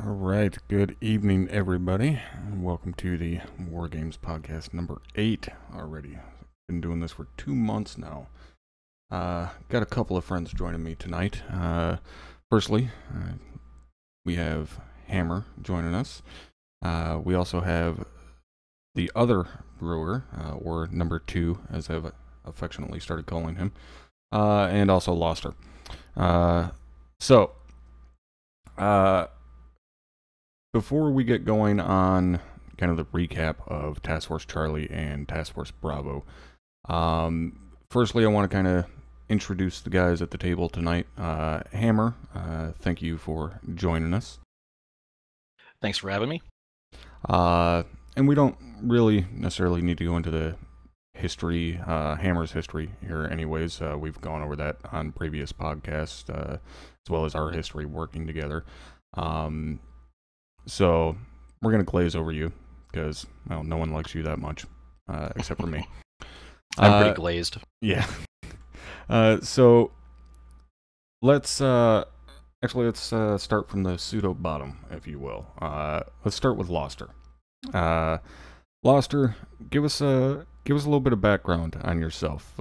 All right, good evening, everybody. And welcome to the War Games podcast number 8 already. Been doing this for 2 months now. Got a couple of friends joining me tonight. Firstly, we have Hammer joining us. We also have the other brewer, or number 2, as I've affectionately started calling him, and also Loster. Before we get going on kind of the recap of Task Force Charlie and Task Force Bravo, firstly I want to kind of introduce the guys at the table tonight. Hammer, thank you for joining us. Thanks for having me. And we don't really necessarily need to go into the history, Hammer's history here anyways. We've gone over that on previous podcasts, as well as our history working together. So we're going to glaze over you because, well, no one likes you that much, except for me. I'm pretty glazed. Yeah. So let's start from the pseudo bottom, if you will. Let's start with Loster. Loster, give us a little bit of background on yourself.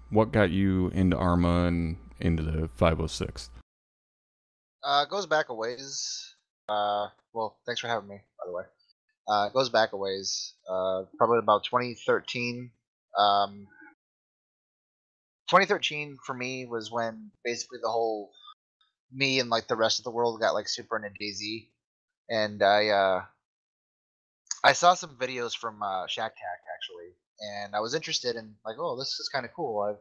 What got you into Arma and into the 506th? It goes back a ways. Well, thanks for having me, by the way. It goes back a ways. Probably about 2013. 2013 for me was when basically the whole me and like the rest of the world got like super into DayZ, and I saw some videos from Shack Tack actually, and I was interested in like, oh, this is kind of cool.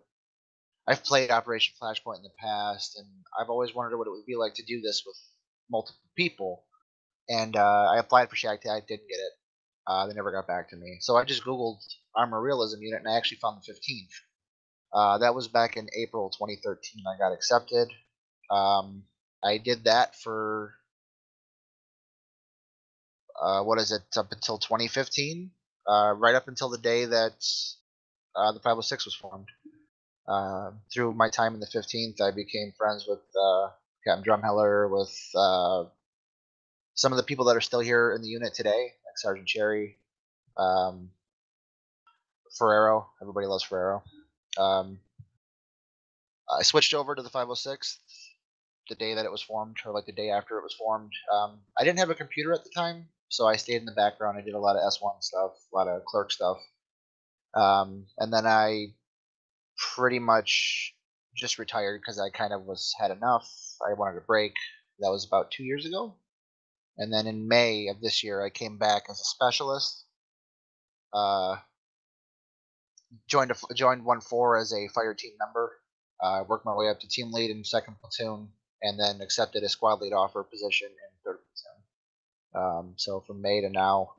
I've played Operation Flashpoint in the past, and I've always wondered what it would be like to do this with multiple people. And I applied for Shack Tag, didn't get it. They never got back to me. So I just Googled Armor Realism Unit, and I actually found the 15th. That was back in April 2013. I got accepted. I did that for, up until 2015. Right up until the day that the 506 was formed. Through my time in the 15th, I became friends with Captain Drumheller, with some of the people that are still here in the unit today, like Sergeant Cherry, Ferrero. Everybody loves Ferrero. I switched over to the 506 the day that it was formed, or like the day after it was formed. I didn't have a computer at the time, so I stayed in the background. I did a lot of S1 stuff, a lot of clerk stuff. And then I pretty much just retired because I kind of had enough. I wanted a break. That was about 2 years ago. And then in May of this year, I came back as a specialist. Joined 1-4 as a fire team member. Worked my way up to team lead in 2nd platoon, and then accepted a squad lead offer position in 3rd platoon. So from May to now,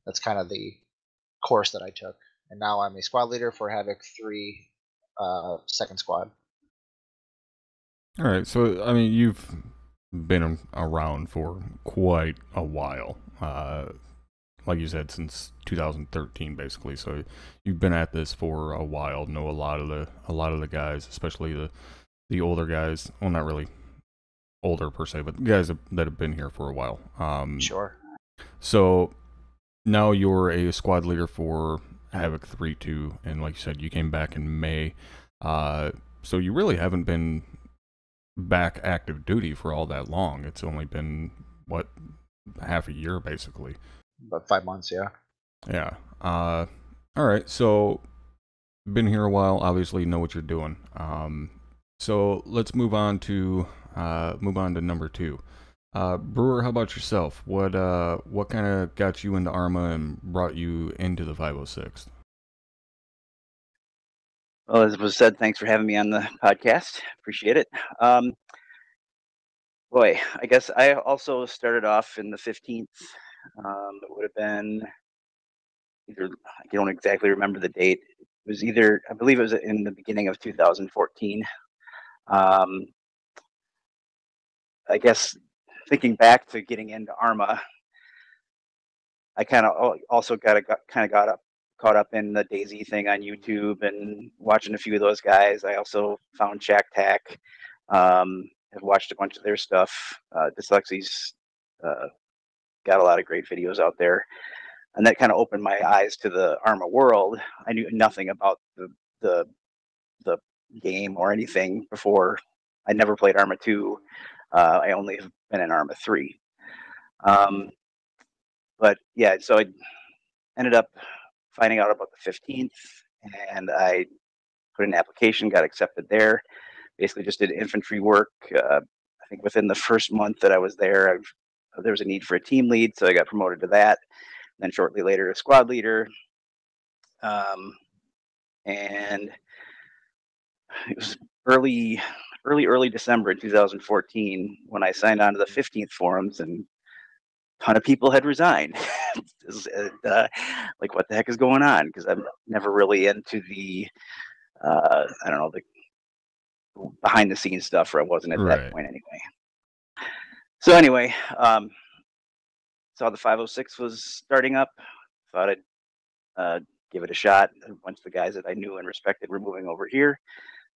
that's kind of the course that I took. And now I'm a squad leader for Havoc 3, 2nd squad. All right, so I mean, you've been around for quite a while. Like you said, since 2013, basically. So you've been at this for a while. Know a lot of the guys, especially the older guys. Well, not really older per se, but the guys that have been here for a while. Sure. So now you're a squad leader for Havoc 3-2, and like you said, you came back in May. So you really haven't been back active duty for all that long. It's only been, what, half a year, basically. About 5 months, yeah. Yeah. All right, so been here a while, obviously know what you're doing. So let's move on to number 2. Brewer, how about yourself? What kind of got you into Arma and brought you into the 506th? Well, as was said, thanks for having me on the podcast. Appreciate it. Boy, I guess I also started off in the 15th. It would have been either, I don't exactly remember the date. It was either, I believe it was in the beginning of 2014. I guess thinking back to getting into Arma, I kind of also got caught up in the DayZ thing on YouTube and watching a few of those guys. I also found Shack Tack. Have watched a bunch of their stuff. Dyslexi's got a lot of great videos out there, and that kind of opened my eyes to the Arma world. I knew nothing about the game or anything before. I never played Arma 2. I only have been in Arma 3. But yeah, so I ended up finding out about the 15th, and I put in an application, got accepted there. Basically just did infantry work. I think within the first month that I was there, there was a need for a team lead, so I got promoted to that. And then shortly later, a squad leader. And it was early December 2014 when I signed on to the 15th forums, and a ton of people had resigned. Like, what the heck is going on? Because I'm never really into the, I don't know, the behind the scenes stuff, or I wasn't at that point anyway. So anyway, saw the 506 was starting up, thought I'd give it a shot. A bunch of the guys that I knew and respected were moving over here.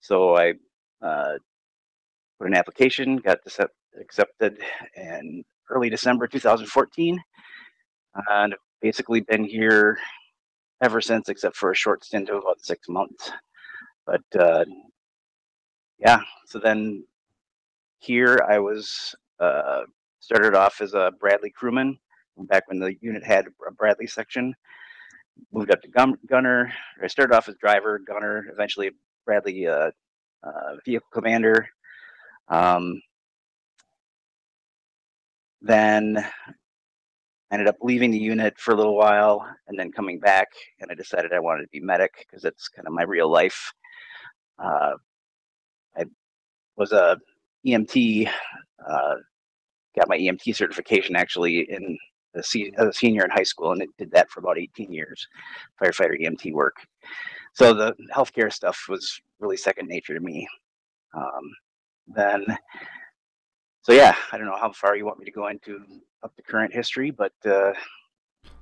So I put an application, got accepted in early December 2014, and basically been here ever since, except for a short stint of about 6 months. But yeah, so then here I was started off as a Bradley crewman back when the unit had a Bradley section. Moved up to gunner. I started off as driver, gunner, eventually Bradley vehicle commander. Then ended up leaving the unit for a little while and then coming back, and I decided I wanted to be medic because that's kind of my real life. I was a EMT, got my EMT certification actually in as a senior in high school, and it did that for about 18 years, firefighter EMT work. So the healthcare stuff was really second nature to me. So yeah, I don't know how far you want me to go into up to current history, but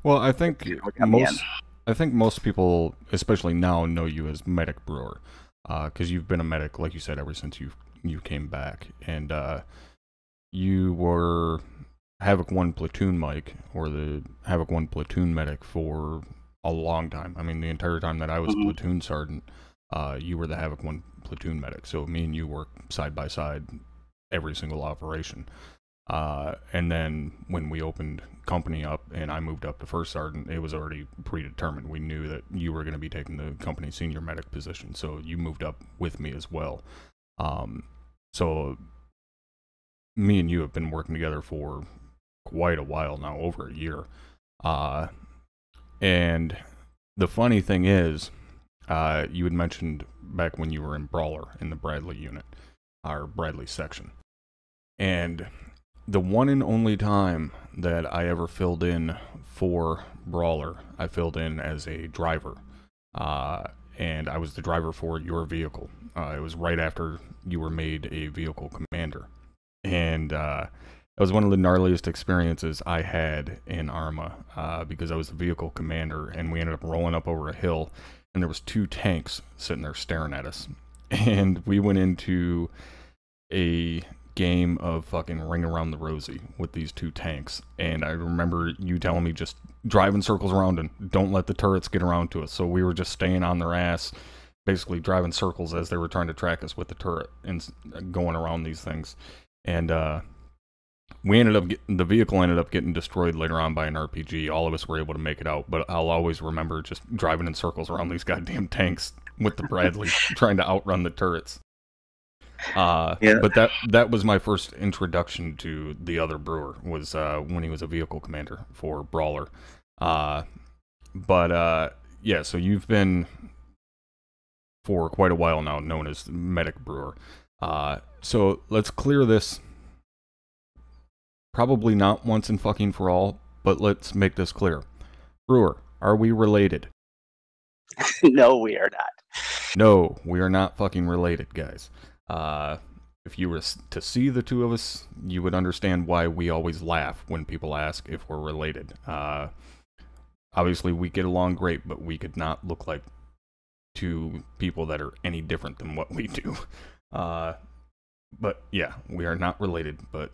well, I think most people, especially now, know you as Medic Brewer, because you've been a medic, like you said, ever since you came back, and you were Havoc 1 platoon mic, or the Havoc 1 platoon medic for a long time. I mean, the entire time that I was platoon sergeant, you were the Havoc 1 platoon medic. So me and you worked side by side every single operation. And then when we opened company up and I moved up to first sergeant, it was already predetermined. We knew that you were going to be taking the company senior medic position, so you moved up with me as well. So me and you have been working together for quite a while now, over a year. And the funny thing is, you had mentioned back when you were in Brawler in the Bradley unit, our Bradley section. And the one and only time that I ever filled in for Brawler, I filled in as a driver. And I was the driver for your vehicle. It was right after you were made a vehicle commander. And it was one of the gnarliest experiences I had in Arma, because I was the vehicle commander, and we ended up rolling up over a hill, and there was 2 tanks sitting there staring at us. And we went into a game of fucking Ring Around the Rosie with these 2 tanks. And I remember you telling me just drive in circles around and don't let the turrets get around to us. So we were just staying on their ass, basically driving circles as they were trying to track us with the turret and going around these things. And the vehicle ended up getting destroyed later on by an RPG. All of us were able to make it out, but I'll always remember just driving in circles around these goddamn tanks with the Bradley trying to outrun the turrets. Yeah. But that was my first introduction to the other Brewer, was when he was a vehicle commander for Brawler. Yeah, so you've been for quite a while now known as Medic Brewer. So let's clear this. Probably not once and fucking for all, but let's make this clear. Brewer, are we related? No, we are not. No, we are not fucking related, guys. If you were to see the 2 of us, you would understand why we always laugh when people ask if we're related. Obviously, we get along great, but we could not look like 2 people that are any different than what we do. But yeah, we are not related, but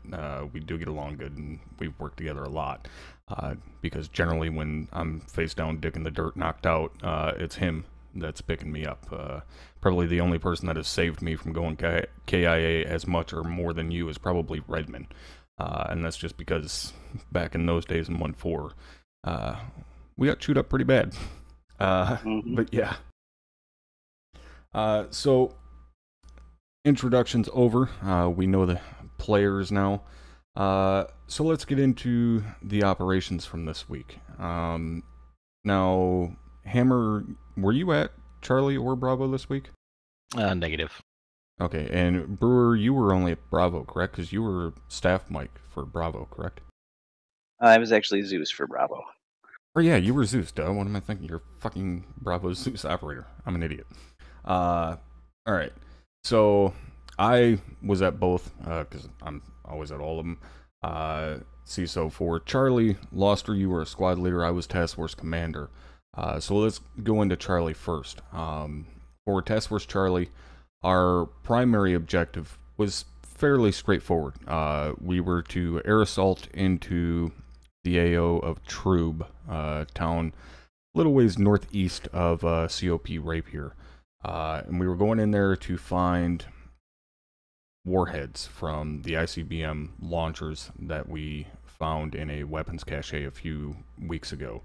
we do get along good, and we've worked together a lot. Because generally, when I'm face down, dick in the dirt, knocked out, it's him that's picking me up. Probably the only person that has saved me from going KIA as much or more than you is probably Redman. And that's just because back in those days in 1-4, we got chewed up pretty bad. But yeah. So introductions over. We know the players now. So let's get into the operations from this week. Now, Hammer, were you at Charlie or Bravo this week? Negative. Okay, and Brewer, you were only at Bravo, correct? Because you were staff mic for Bravo, correct? I was actually Zeus for Bravo. Or yeah, you were Zeus, duh. What am I thinking? You're fucking Bravo's Zeus operator. I'm an idiot. Alright. So, I was at both, because I'm always at all of them. CISO for Charlie, Loster, you were a squad leader. I was Task Force Commander. So let's go into Charlie first. For Task Force Charlie, our primary objective was fairly straightforward. We were to air assault into the AO of Trube, town a little ways northeast of COP Rapier. And we were going in there to find warheads from the ICBM launchers that we found in a weapons cache a few weeks ago.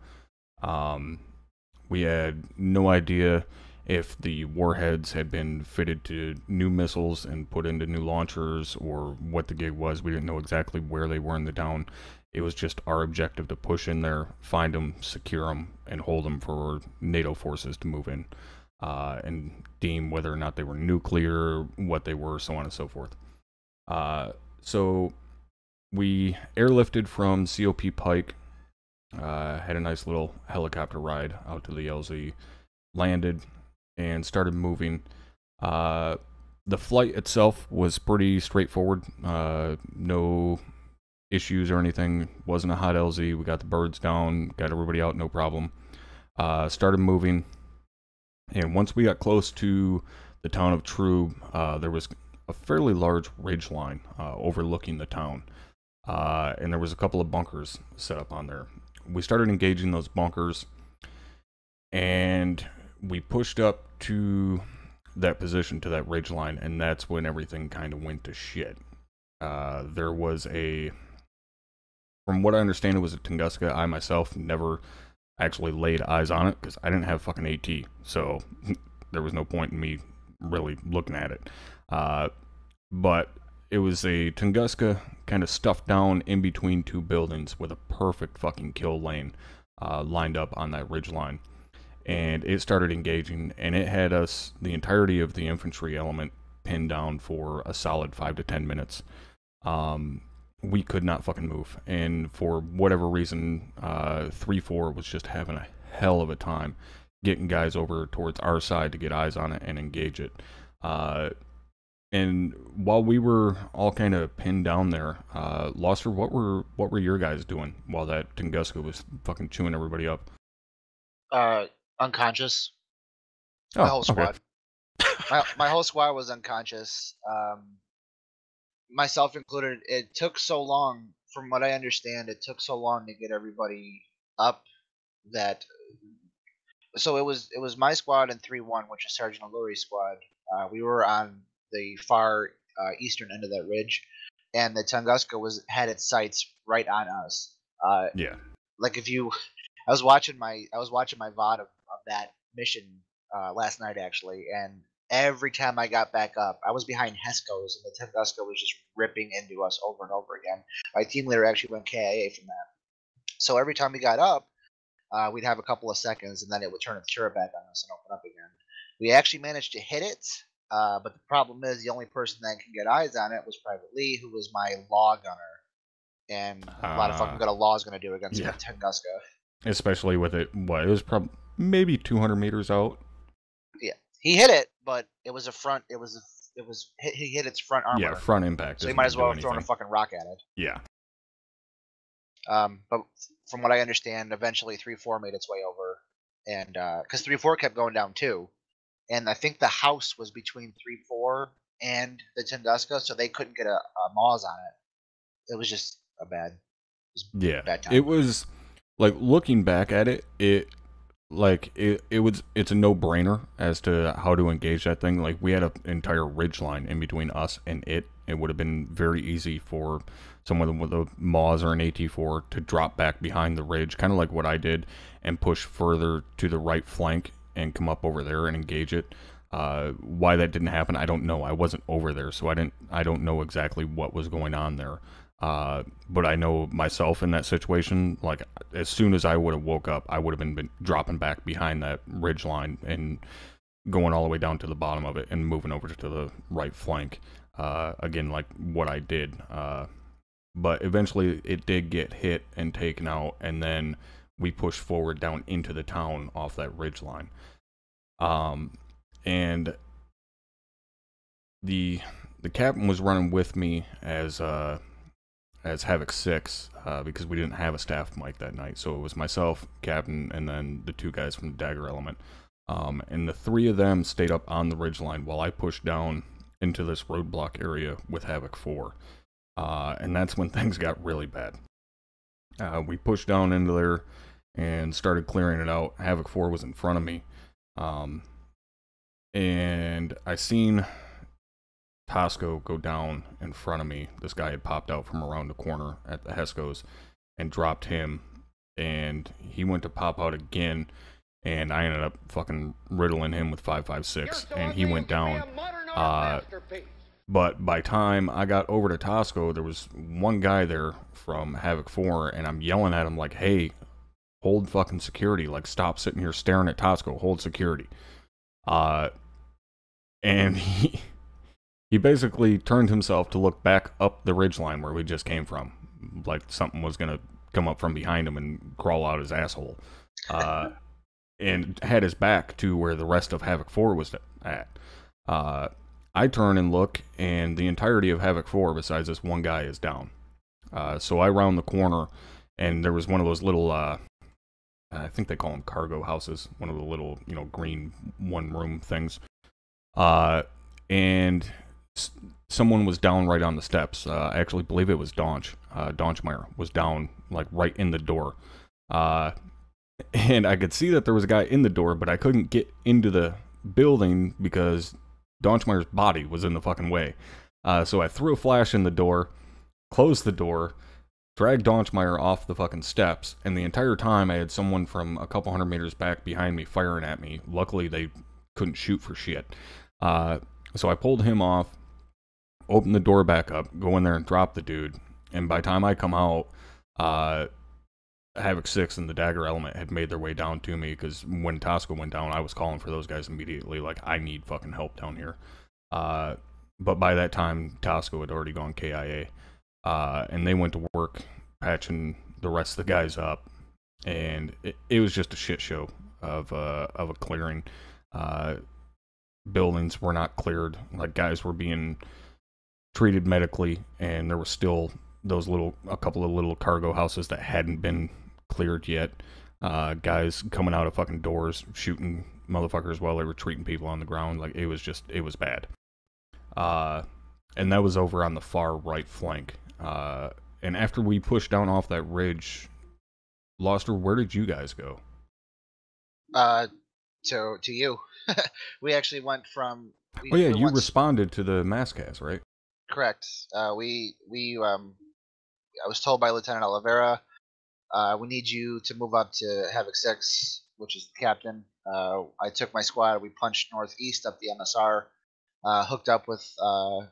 We had no idea if the warheads had been fitted to new missiles and put into new launchers or what the gig was. We didn't know exactly where they were in the town. It was just our objective to push in there, find them, secure them, and hold them for NATO forces to move in and deem whether or not they were nuclear, what they were, so on and so forth. So we airlifted from COP Pike, had a nice little helicopter ride out to the LZ, landed, and started moving. The flight itself was pretty straightforward. No issues or anything. Wasn't a hot LZ. We got the birds down, got everybody out, no problem. Started moving, and once we got close to the town of Trube, there was a fairly large ridge line overlooking the town, and there was a couple of bunkers set up on there. We started engaging those bunkers, and we pushed up to that position, to that ridge line, and that's when everything kind of went to shit. There was from what I understand, it was a Tunguska. I myself never actually laid eyes on it because I didn't have fucking AT, so there was no point in me really looking at it. But it was a Tunguska kind of stuffed down in between two buildings with a perfect fucking kill lane lined up on that ridge line. And it started engaging, and it had us, the entirety of the infantry element, pinned down for a solid 5 to 10 minutes. We could not fucking move, and for whatever reason, 3-4 was just having a hell of a time getting guys over towards our side to get eyes on it and engage it. And while we were all kind of pinned down there, Loster, what were your guys doing while that Tunguska was fucking chewing everybody up? Unconscious. Oh, My whole squad. okay. My whole squad was unconscious. Myself included. It took so long, from what I understand, it took so long to get everybody up that. So it was my squad and 3-1, which is Sergeant Alluri's squad. We were on the far eastern end of that ridge, and the Tunguska had its sights right on us. Yeah. Like if you, I was watching my VOD of that mission last night actually, and every time I got back up, I was behind Hesco's, and the Tunguska was just ripping into us over and over again. My team leader actually went KIA from that. So every time we got up, we'd have a couple of seconds, and then it would turn its turret back on us and open up again. We actually managed to hit it, but the problem is the only person that can get eyes on it was Private Lee, who was my law gunner. And a lot of fucking good a law is going to do against a Tunguska. Especially with it, it was probably maybe 200 meters out. Yeah, he hit it, but it was a front. He hit its front armor. Yeah, front impact. So he might as well have thrown a fucking rock at it. Yeah. But from what I understand, eventually 3-4 made its way over, and because 3-4 kept going down too, and I think the house was between 3-4 and the Tunguska, so they couldn't get a Moz on it. It was just a bad time. It was like, looking back at it, it's a no-brainer as to how to engage that thing. Like, we had an entire ridge line in between us and it. It would have been very easy for someone with a Moz or an AT4 to drop back behind the ridge, kind of like what I did, and push further to the right flank and come up over there and engage it. Why that didn't happen, I don't know. I wasn't over there, so I don't know exactly what was going on there. But I know myself in that situation, like, as soon as I would have woke up, I would have been dropping back behind that ridge line and going all the way down to the bottom of it and moving over to the right flank. Again, like what I did. But eventually it did get hit and taken out, and then we pushed forward down into the town off that ridge line. And the captain was running with me as Havoc 6, because we didn't have a staff mic that night. So it was myself, captain, and then the 2 guys from the Dagger Element. And the 3 of them stayed up on the ridgeline while I pushed down into this roadblock area with Havoc 4. And that's when things got really bad. We pushed down into there and started clearing it out. Havoc 4 was in front of me. And I seen Tosco go down in front of me. This guy had popped out from around the corner at the Hesco's and dropped him, and he went to pop out again, and I ended up fucking riddling him with 5.56, and he went down. But by time I got over to Tosco, there was one guy there from Havoc 4, and I'm yelling at him like, hey, hold fucking security, like, stop sitting here staring at Tosco, hold security. And he basically turned himself to look back up the ridgeline where we just came from, like something was gonna come up from behind him and crawl out his asshole, and had his back to where the rest of Havoc 4 was at. I turn and look, and the entirety of Havoc 4, besides this one guy, is down. So I round the corner, and there was one of those little, I think they call them cargo houses, one of the little, green one-room things. And someone was down right on the steps. I actually believe it was Donch. Donchmeyer was down, like, right in the door. And I could see that there was a guy in the door, but I couldn't get into the building because Donchmeyer's body was in the fucking way. So I threw a flash in the door, closed the door, dragged Donchmeyer off the fucking steps, and the entire time I had someone from a couple hundred meters back behind me firing at me. Luckily, they couldn't shoot for shit. So I pulled him off, opened the door back up, go in there and drop the dude, and by the time I come out, Havoc 6 and the Dagger Element had made their way down to me, because when Tosco went down, I was calling for those guys immediately, like, I need fucking help down here. But by that time, Tosco had already gone KIA, and they went to work patching the rest of the guys up, and it was just a shit show of a clearing. Buildings were not cleared, like, guys were being treated medically, and there was still a couple of little cargo houses that hadn't been cleared yet. Guys coming out of fucking doors, shooting motherfuckers while they were treating people on the ground. Like, it was bad. And that was over on the far right flank. And after we pushed down off that ridge, Loster, where did you guys go? To you. We actually went from... you responded to the mass cast, right? Correct. I was told by Lieutenant Oliveira, we need you to move up to Havoc 6, which is the captain. I took my squad, we punched northeast up the MSR, hooked up with a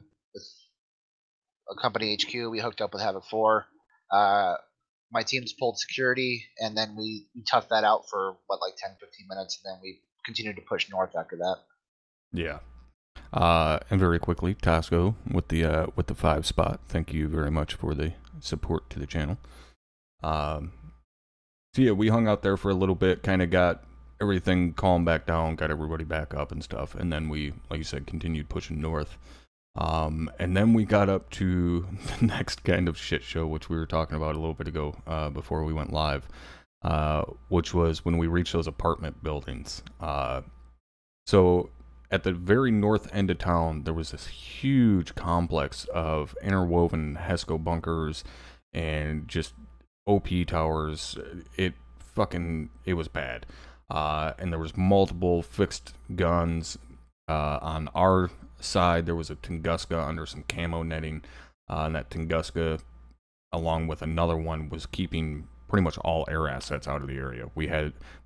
company HQ, we hooked up with Havoc 4. My teams pulled security, and then we toughed that out for, 10-15 minutes, and then we continued to push north after that. Yeah. And very quickly, Tosco with the 5 spot. Thank you very much for the support to the channel. So yeah, we hung out there for a little bit, kind of got everything calmed back down, got everybody back up and stuff, and then we, like you said, continued pushing north. And then we got up to the next kind of shit show, which we were talking about a little bit ago, before we went live, which was when we reached those apartment buildings. So at the very north end of town, there was this huge complex of interwoven HESCO bunkers and just OP towers. It was bad. And there was multiple fixed guns. On our side, there was a Tunguska under some camo netting. And that Tunguska, along with another one, was keeping pretty much all air assets out of the area. We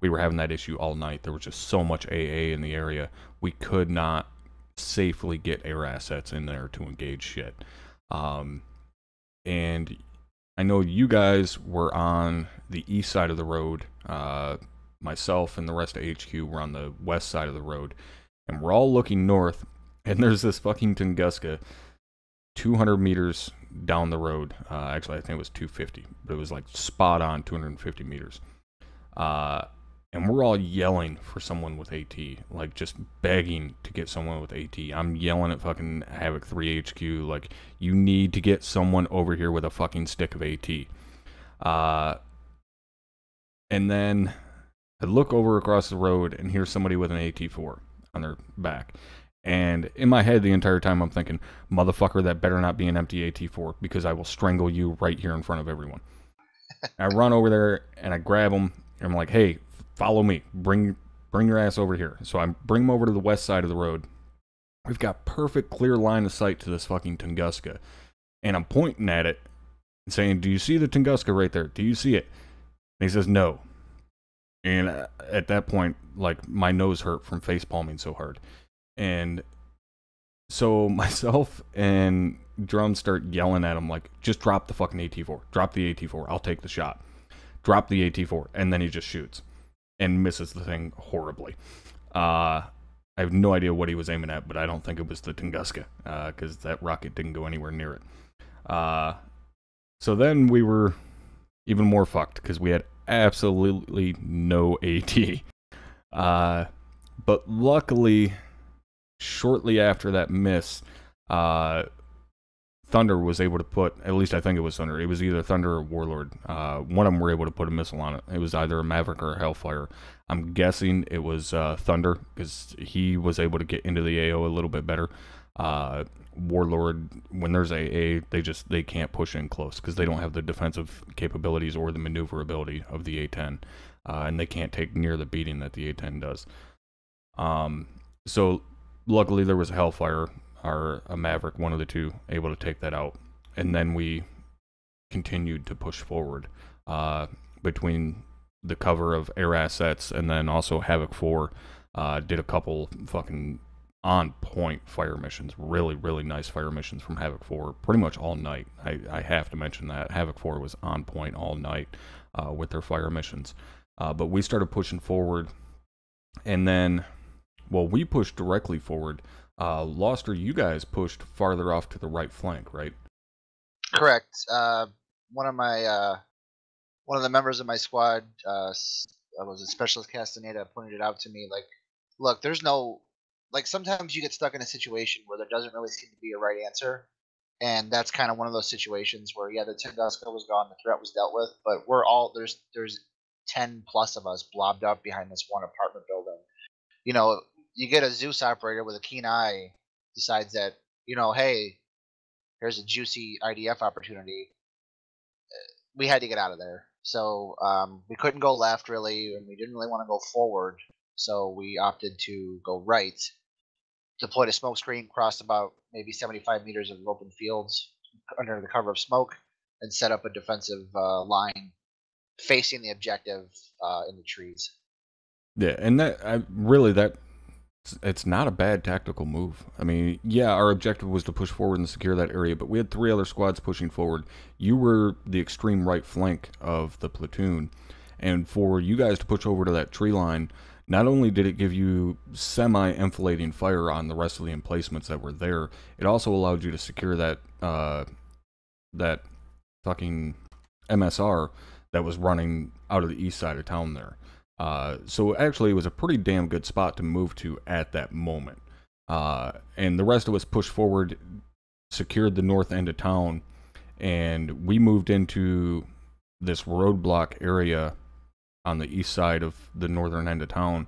were having that issue all night. There was just so much AA in the area. We could not safely get air assets in there to engage shit. And I know you guys were on the east side of the road. Myself and the rest of HQ were on the west side of the road. And we're all looking north, and there's this fucking Tunguska 200 meters down the road. Actually, I think it was 250, but it was like spot on 250 meters. And we're all yelling for someone with AT, like just begging to get someone with AT. I'm yelling at fucking Havoc 3 HQ, like, you need to get someone over here with a fucking stick of AT. And then I look over across the road and hear somebody with an AT4 on their back. And in my head the entire time I'm thinking, motherfucker, that better not be an empty AT4, because I will strangle you right here in front of everyone. I run over there and I grab him and I'm like, hey, follow me, bring your ass over here. So I bring him over to the west side of the road. We've got perfect clear line of sight to this fucking Tunguska, and I'm pointing at it and saying, do you see the Tunguska right there? Do you see it? And he says no. And at that point, like, my nose hurt from face palming so hard. And so myself and Drum start yelling at him, like, just drop the fucking AT4. Drop the AT4. I'll take the shot. Drop the AT4. And then he just shoots and misses the thing horribly. I have no idea what he was aiming at, but I don't think it was the Tunguska, because that rocket didn't go anywhere near it. So then we were even more fucked, because we had absolutely no AT. But luckily, shortly after that miss, Thunder was able to put, at least I think it was Thunder, it was either Thunder or Warlord, one of them were able to put a missile on it. It was either a Maverick or a Hellfire. I'm guessing it was Thunder, because he was able to get into the AO a little bit better. Warlord, when there's AA, they can't push in close, because they don't have the defensive capabilities or the maneuverability of the A10, and they can't take near the beating that the A10 does. So luckily there was a Hellfire or a Maverick, one of the two, able to take that out. And then we continued to push forward between the cover of air assets, and then also Havoc 4 did a couple fucking on-point fire missions. Really, really nice fire missions from Havoc 4 pretty much all night. I have to mention that. Havoc 4 was on point all night with their fire missions. But we started pushing forward, and then, well, we pushed directly forward. Loster, you guys pushed farther off to the right flank, right? Correct. One of the members of my squad, was a specialist Castaneda, pointed it out to me. Like, look, there's no, like, sometimes you get stuck in a situation where there doesn't really seem to be a right answer, and that's kind of one of those situations where, yeah, the Tunguska was gone, the threat was dealt with, but we're all there's 10 plus of us blobbed up behind this one apartment building. You know, you get a Zeus operator with a keen eye, decides that, you know, hey, here's a juicy IDF opportunity. We had to get out of there. So we couldn't go left, really, and we didn't really want to go forward. So we opted to go right, deployed a smoke screen, crossed about maybe 75 meters of open fields under the cover of smoke, and set up a defensive line facing the objective in the trees. Yeah, and it's not a bad tactical move. I mean, yeah, our objective was to push forward and secure that area, but we had 3 other squads pushing forward. You were the extreme right flank of the platoon, and for you guys to push over to that tree line, not only did it give you semi-enfilading fire on the rest of the emplacements that were there, it also allowed you to secure that that fucking MSR that was running out of the east side of town there. So actually it was a pretty damn good spot to move to at that moment. And the rest of us pushed forward, secured the north end of town, and we moved into this roadblock area on the east side of the northern end of town.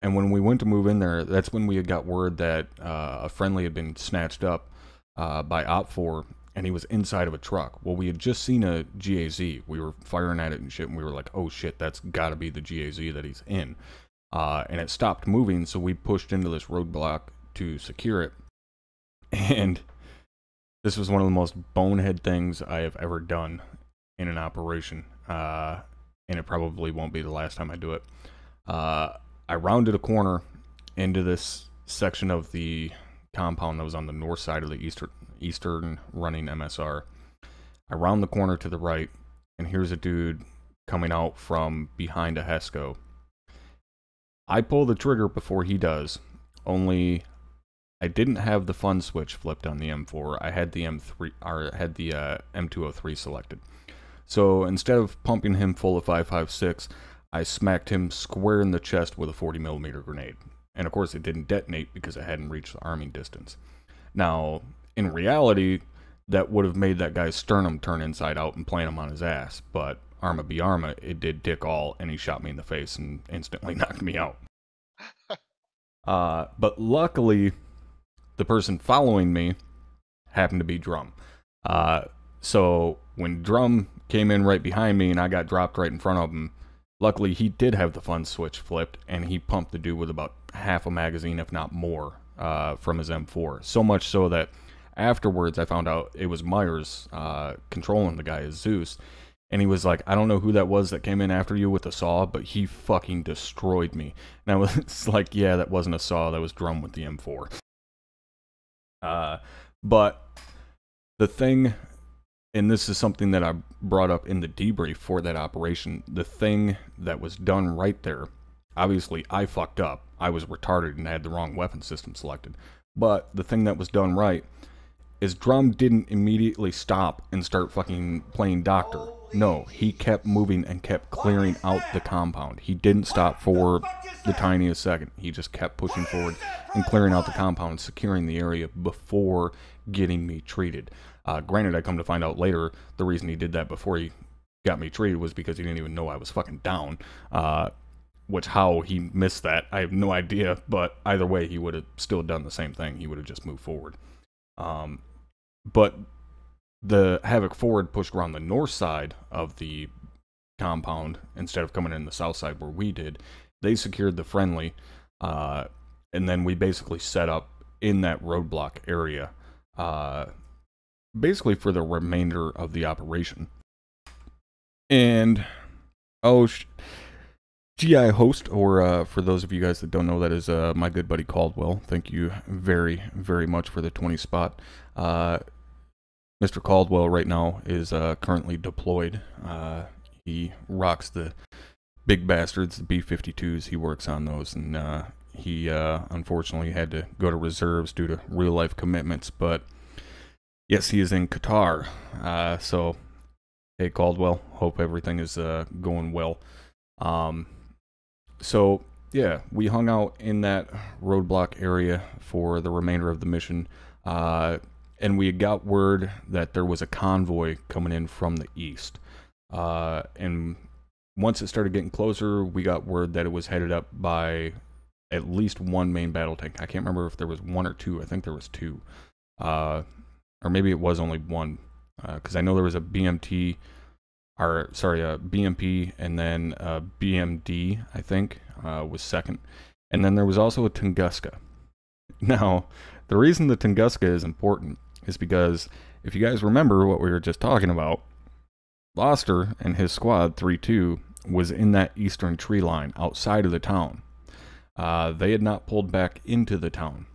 And when we went to move in there, that's when we had got word that a friendly had been snatched up by OPFOR, and he was inside of a truck. Well, we had just seen a GAZ. We were firing at it and shit, and we were like, oh shit, that's got to be the GAZ that he's in. And it stopped moving, so we pushed into this roadblock to secure it. And this was one of the most bonehead things I have ever done in an operation. And it probably won't be the last time I do it. I rounded a corner into this section of the compound that was on the north side of the eastern running MSR. I round the corner to the right, and here's a dude coming out from behind a HESCO. I pull the trigger before he does, only I didn't have the fun switch flipped on the M4. I had the M203 selected. So instead of pumping him full of 5.56, I smacked him square in the chest with a 40mm grenade. And of course it didn't detonate because it hadn't reached the arming distance. Now, in reality, that would have made that guy's sternum turn inside out and plant him on his ass. But arma be arma, it did dick all, and he shot me in the face and instantly knocked me out. But luckily, the person following me happened to be Drum. So when Drum came in right behind me and I got dropped right in front of him, luckily he did have the fun switch flipped, and he pumped the dude with about half a magazine, if not more, from his M4. So much so that afterwards I found out it was Myers controlling the guy as Zeus. And he was like, I don't know who that was that came in after you with a saw, but he fucking destroyed me. And I was like, yeah, that wasn't a saw, that was Drum with the M4. But the thing, and this is something that I brought up in the debrief for that operation, the thing that was done right there, obviously I fucked up. I was retarded and had the wrong weapon system selected. But the thing that was done right is Drum didn't immediately stop and start fucking playing doctor. No, he kept moving and kept clearing out the compound. He didn't stop for the tiniest second. He just kept pushing forward and clearing out the compound, securing the area before getting me treated. Granted, I come to find out later, the reason he did that before he got me treated was because he didn't even know I was fucking down. Which, how he missed that, I have no idea, but either way, he would have still done the same thing. He would have just moved forward. But the Havoc forward pushed around the north side of the compound instead of coming in the south side where we did. They secured the friendly, and then we basically set up in that roadblock area, basically for the remainder of the operation. And, GI host, or for those of you guys that don't know, that is my good buddy Caldwell. Thank you very, very much for the 20 spot. Mr. Caldwell right now is currently deployed. He rocks the big bastards, the B-52s. He works on those, and he unfortunately had to go to reserves due to real-life commitments. But yes, he is in Qatar. So, hey Caldwell, hope everything is going well. So, yeah, we hung out in that roadblock area for the remainder of the mission. And we got word that there was a convoy coming in from the east. And once it started getting closer, we got word that it was headed up by at least one main battle tank. I can't remember if there was one or two. I think there was two. Or maybe it was only one. Because I know there was a BMP, and then a BMD, I think, was second. And then there was also a Tunguska. Now, the reason the Tunguska is important is because, if you guys remember what we were just talking about, Loster and his squad, 3-2, was in that eastern tree line outside of the town. They had not pulled back into the town,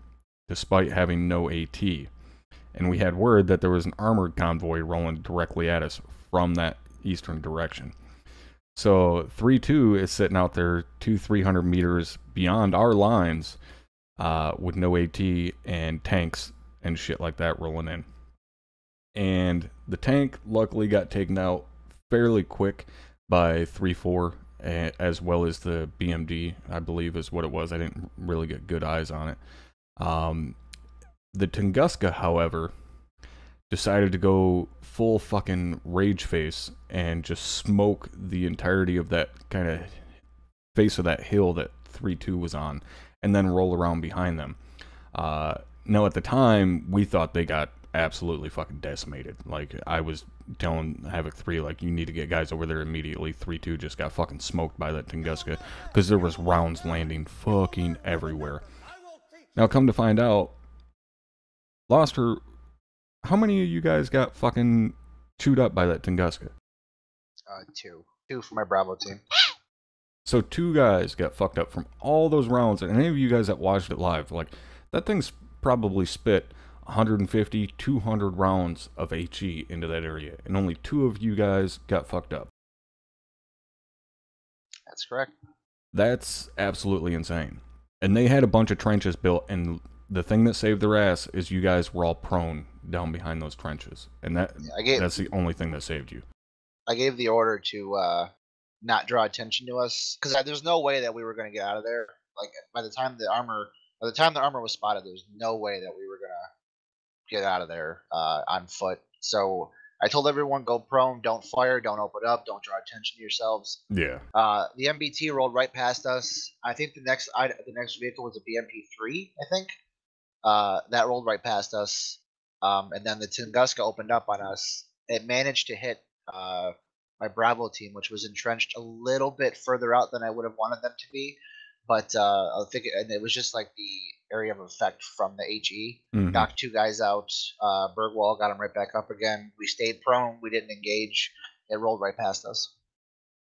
despite having no AT. And we had word that there was an armored convoy rolling directly at us from that eastern direction. So 3-2 is sitting out there 200-300 meters beyond our lines, with no AT and tanks and shit like that rolling in. And the tank luckily got taken out fairly quick by 3-4, as well as the BMD, I believe is what it was. I didn't really get good eyes on it. The Tunguska, however, decided to go full fucking rage face and just smoke the entirety of that kind of face of that hill that 3-2 was on, and then roll around behind them. Now, at the time, we thought they got absolutely fucking decimated. Like, I was telling Havoc 3, like, you need to get guys over there immediately. 3-2 just got fucking smoked by that Tunguska, because there was rounds landing fucking everywhere. Now, come to find out, Loster, how many of you guys got fucking chewed up by that Tunguska? Two. Two for my Bravo team. So 2 guys got fucked up from all those rounds, and any of you guys that watched it live, like, that thing's probably spit 150, 200 rounds of HE into that area, and only 2 of you guys got fucked up. That's correct. That's absolutely insane. And they had a bunch of trenches built, and the thing that saved their ass is you guys were all prone down behind those trenches, and that's the only thing that saved you. I gave the order to not draw attention to us, because there's no way that we were going to get out of there. Like, by the time the armor was spotted, there's no way that we were going to get out of there on foot. So I told everyone, go prone, don't fire, don't open up, don't draw attention to yourselves. Yeah. The MBT rolled right past us. I think the next vehicle was a BMP3, I think. That rolled right past us. And then the Tunguska opened up on us. It managed to hit my Bravo team, which was entrenched a little bit further out than I would have wanted them to be. But I think it was just like the area of effect from the HE. Knocked 2 guys out. Bergwall got him right back up again. We stayed prone. We didn't engage. It rolled right past us.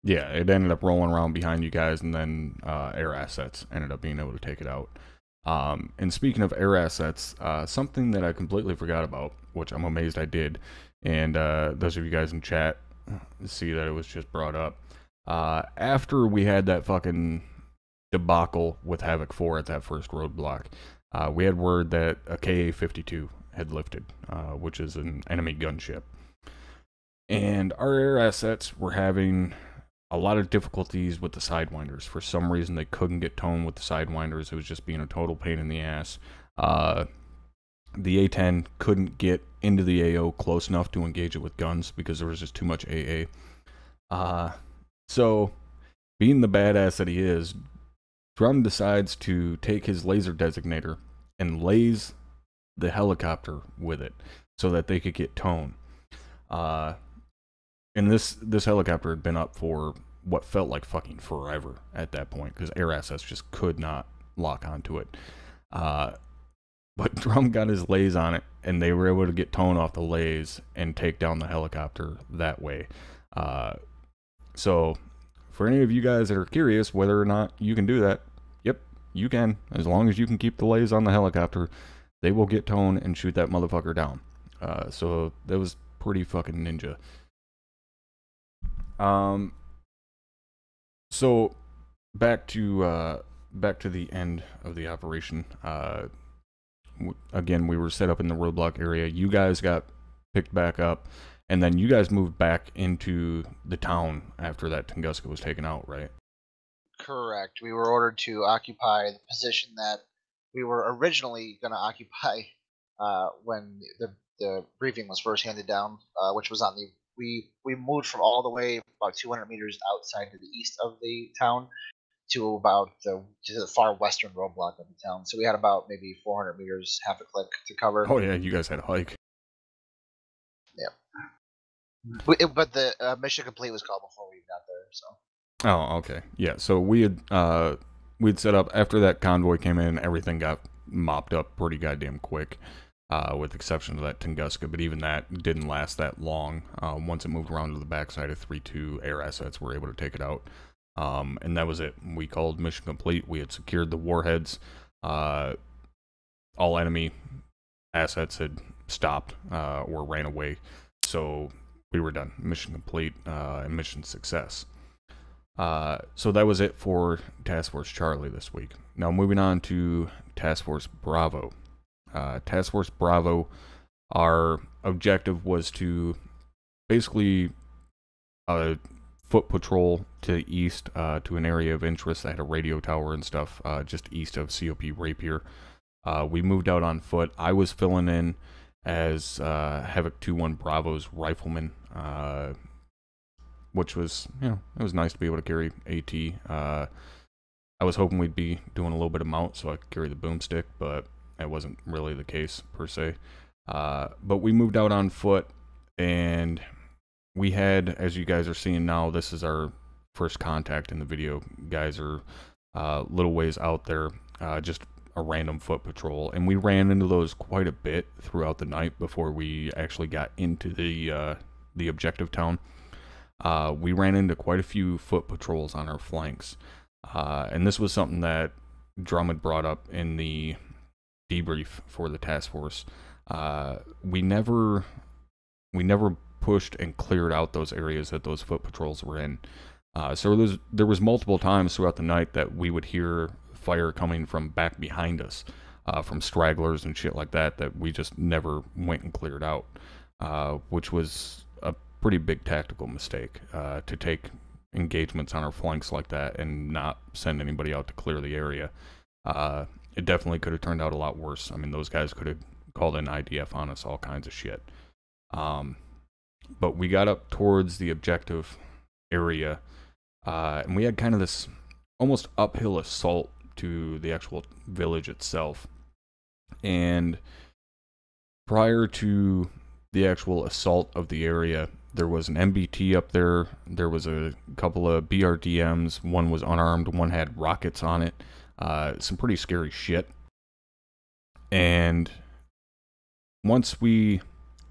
Yeah, it ended up rolling around behind you guys, and then air assets ended up being able to take it out. And speaking of air assets, something that I completely forgot about, which I'm amazed I did, and those of you guys in chat see that it was just brought up. After we had that fucking debacle with Havoc 4 at that first roadblock, we had word that a KA-52 had lifted, which is an enemy gunship. And our air assets were having a lot of difficulties with the Sidewinders. For some reason, they couldn't get tone with the Sidewinders. It was just being a total pain in the ass. The A-10 couldn't get into the AO close enough to engage it with guns because there was just too much AA. So, being the badass that he is, Drum decides to take his laser designator and laze the helicopter with it so that they could get tone. And this helicopter had been up for what felt like fucking forever at that point, because air assets just could not lock onto it. But Drum got his laze on it, and they were able to get tone off the laze and take down the helicopter that way. So, for any of you guys that are curious whether or not you can do that, yep, you can. As long as you can keep the laze on the helicopter, they will get tone and shoot that motherfucker down. So, that was pretty fucking ninja. So back to the end of the operation. Again, we were set up in the roadblock area. You guys got picked back up, and then you guys moved back into the town after that Tunguska was taken out, right? Correct. We were ordered to occupy the position that we were originally going to occupy when the briefing was first handed down, which was on the. We moved from all the way about 200 meters outside to the east of the town to about to the far western roadblock of the town. So we had about maybe 400 meters, half a click to cover. Oh yeah, you guys had a hike. Yeah. But the mission complete was called before we got there. So. Oh, okay. Yeah. So we'd set up after that convoy came in. Everything got mopped up pretty goddamn quick. With the exception of that Tunguska, but even that didn't last that long. Once it moved around to the backside of 3-2, air assets were able to take it out. And that was it. We called mission complete. We had secured the warheads. All enemy assets had stopped or ran away. So we were done. Mission complete and mission success. So that was it for Task Force Charlie this week. Now moving on to Task Force Bravo. Task Force Bravo, our objective was to basically foot patrol to the east to an area of interest that had a radio tower and stuff just east of COP Rapier. We moved out on foot. I was filling in as Havoc 2-1 Bravo's rifleman, which was, you know, it was nice to be able to carry AT. I was hoping we'd be doing a little bit of mount so I could carry the boomstick, but that wasn't really the case per se. But we moved out on foot, and we had, as you guys are seeing now, this is our first contact in the video. Guys are little ways out there, just a random foot patrol, and we ran into those quite a bit throughout the night before we actually got into the objective town. We ran into quite a few foot patrols on our flanks, and this was something that Drum had brought up in the debrief for the task force. We never pushed and cleared out those areas that those foot patrols were in. So there was multiple times throughout the night that we would hear fire coming from back behind us, from stragglers and shit like that we just never went and cleared out, which was a pretty big tactical mistake, to take engagements on our flanks like that and not send anybody out to clear the area. It definitely could have turned out a lot worse. I mean, those guys could have called in IDF on us, all kinds of shit. But we got up towards the objective area, and we had kind of this almost uphill assault to the actual village itself. And prior to the actual assault of the area, there was an MBT up there. There was a couple of BRDMs. One was unarmed. One had rockets on it. Some pretty scary shit. And once we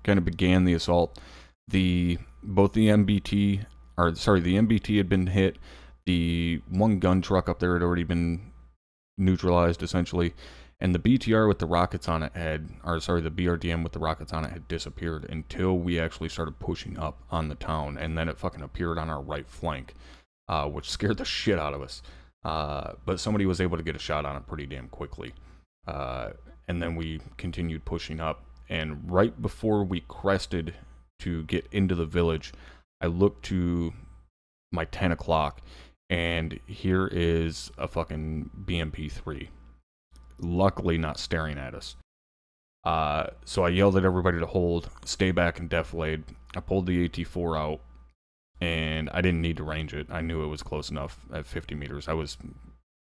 kind of began the assault, the MBT had been hit. The one gun truck up there had already been neutralized, essentially, and the BTR with the rockets on it the BRDM with the rockets on it had disappeared until we actually started pushing up on the town, and then it fucking appeared on our right flank, which scared the shit out of us. But somebody was able to get a shot on it pretty damn quickly. And then we continued pushing up, and right before we crested to get into the village, I looked to my 10 o'clock, and here is a fucking BMP-3. Luckily not staring at us. So I yelled at everybody to hold, stay back and deflate. I pulled the AT-4 out, and I didn't need to range it. I knew it was close enough at 50 meters. I was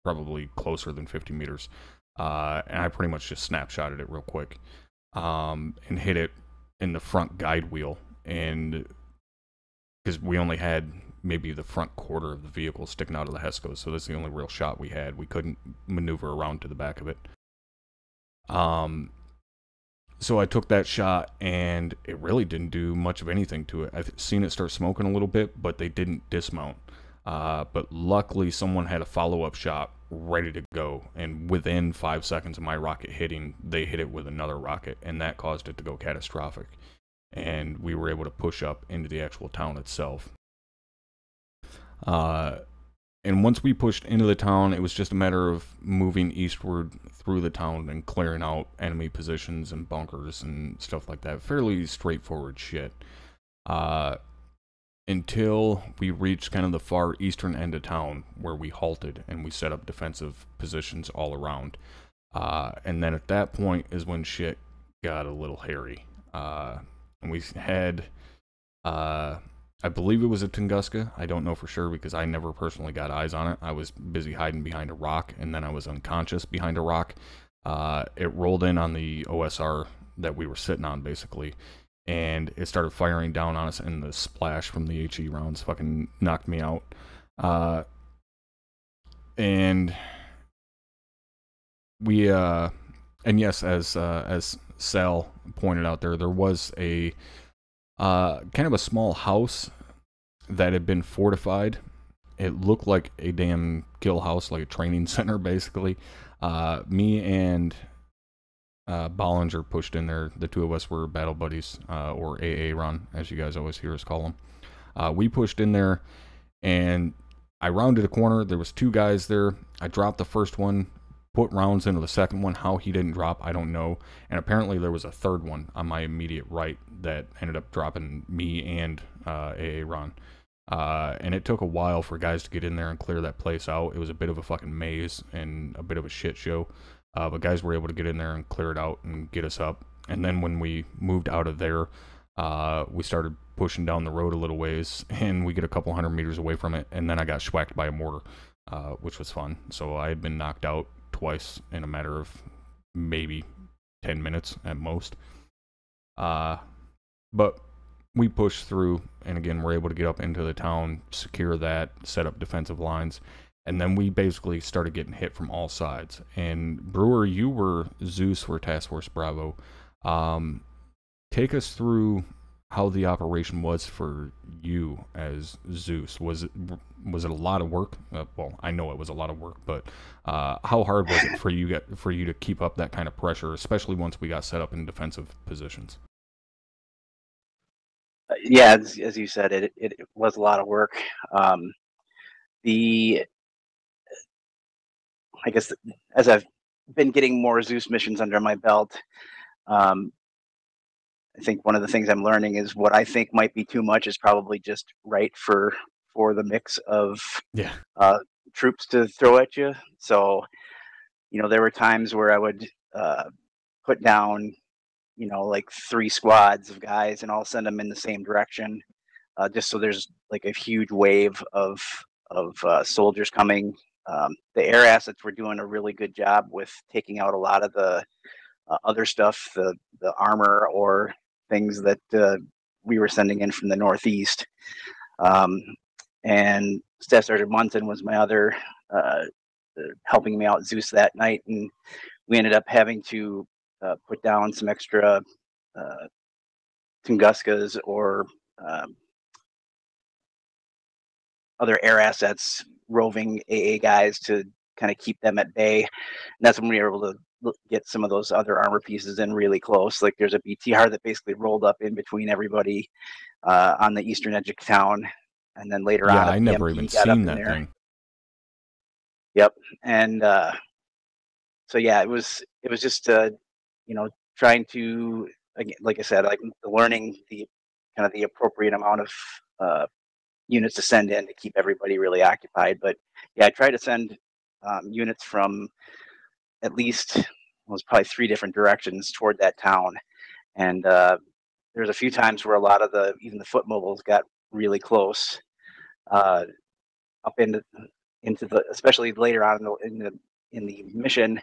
probably closer than 50 meters. And I pretty much just snapshotted it real quick, and hit it in the front guide wheel. And because we only had maybe the front quarter of the vehicle sticking out of the Hesco, so that's the only real shot we had. We couldn't maneuver around to the back of it. So I took that shot, and it really didn't do much of anything to it. I've seen it start smoking a little bit, but they didn't dismount. But luckily someone had a follow-up shot ready to go, and within 5 seconds of my rocket hitting, they hit it with another rocket, and that caused it to go catastrophic. And we were able to push up into the actual town itself. And once we pushed into the town, it was just a matter of moving eastward through the town and clearing out enemy positions and bunkers and stuff like that. Fairly straightforward shit. Until we reached kind of the far eastern end of town, where we halted and we set up defensive positions all around. And then at that point is when shit got a little hairy. And we had, I believe it was a Tunguska. I don't know for sure because I never personally got eyes on it. I was busy hiding behind a rock, and then I was unconscious behind a rock. It rolled in on the OSR that we were sitting on, basically, and it started firing down on us, and the splash from the HE rounds fucking knocked me out. And we, and yes, as Sal pointed out there was a kind of a small house that had been fortified. It looked like a damn kill house, like a training center, basically. Me and Bollinger pushed in there. The two of us were battle buddies, or AA run, as you guys always hear us call them. We pushed in there, and I rounded a corner. There was two guys there. I dropped the first one, put rounds into the second one. How he didn't drop, I don't know. And apparently there was a third one on my immediate right that ended up dropping me and AA Ron. And it took a while for guys to get in there and clear that place out. It was a bit of a fucking maze and a bit of a shit show. But guys were able to get in there and clear it out and get us up. And then when we moved out of there, we started pushing down the road a little ways, and we get a couple 100 meters away from it, and then I got schwacked by a mortar. which was fun. So I had been knocked out twice in a matter of maybe 10 minutes at most. But we pushed through, and again, we're able to get up into the town, secure that, set up defensive lines, and then we basically started getting hit from all sides. And Brewer, you were Zeus for Task Force Bravo. Take us through how the operation was for you as Zeus. Was it a lot of work? Well, I know it was a lot of work, but how hard was it for you to keep up that kind of pressure, especially once we got set up in defensive positions? Yeah, as you said, it was a lot of work. I guess as I've been getting more Zeus missions under my belt, I think one of the things I'm learning is what I think might be too much is probably just right for the mix of troops to throw at you. So, there were times where I would put down, like 3 squads of guys, and I'll send them in the same direction, just so there's like a huge wave of soldiers coming. The air assets were doing a really good job with taking out a lot of the other stuff, the armor or things that we were sending in from the northeast. And Staff Sergeant Munson was my other helping me out Zeus that night, and we ended up having to put down some extra Tunguskas or other air assets, roving AA guys, to kind of keep them at bay. And that's when we were able to get some of those other armor pieces in really close. Like there's a BTR that basically rolled up in between everybody on the eastern edge of town, and then later on, I never even seen that thing. Yep, and so yeah, it was just trying to, again, like I said, like learning the kind of the appropriate amount of units to send in to keep everybody really occupied. But yeah, I try to send units from at least, it was probably 3 different directions toward that town. And there's a few times where a lot of even the foot mobiles got really close, up into the, especially later on in the mission,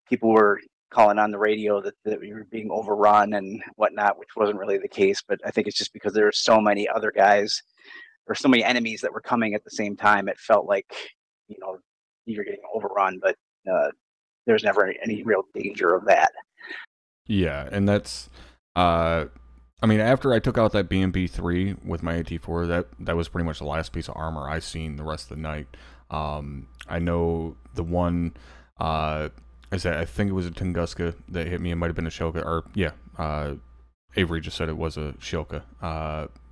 people were calling on the radio that we were being overrun and whatnot, which wasn't really the case. But I think it's just because there were so many other guys or so many enemies that were coming at the same time. It felt like, you were getting overrun, but there's never any real danger of that. Yeah, and that's, after I took out that BMP-3 with my AT-4, that was pretty much the last piece of armor I seen the rest of the night. I know the one, I think it was a Tunguska that hit me. It might have been a Shilka, or Avery just said it was a Shilka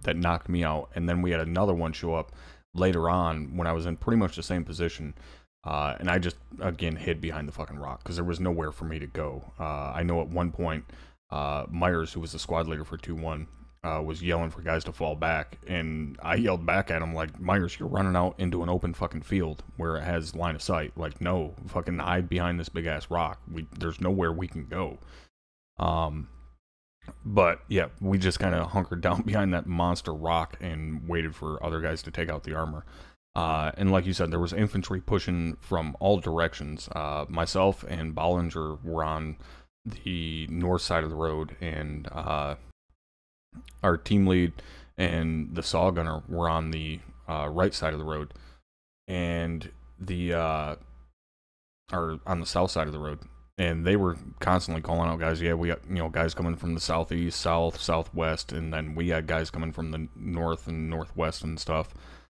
that knocked me out. And then we had another one show up later on when I was in pretty much the same position. And I just, again, hid behind the fucking rock because there was nowhere for me to go. I know at one point, Myers, who was the squad leader for 2-1, was yelling for guys to fall back. And I yelled back at him like, Myers, you're running out into an open fucking field where it has line of sight. Like, no, fucking hide behind this big ass rock. There's nowhere we can go. But yeah, we just kind of hunkered down behind that monster rock and waited for other guys to take out the armor. And like you said, there was infantry pushing from all directions. Myself and Bollinger were on the north side of the road, and our team lead and the saw gunner were on the right side of the road, and or on the south side of the road. And they were constantly calling out guys. Yeah, we got guys coming from the southeast, south, southwest, and then we had guys coming from the north and northwest and stuff.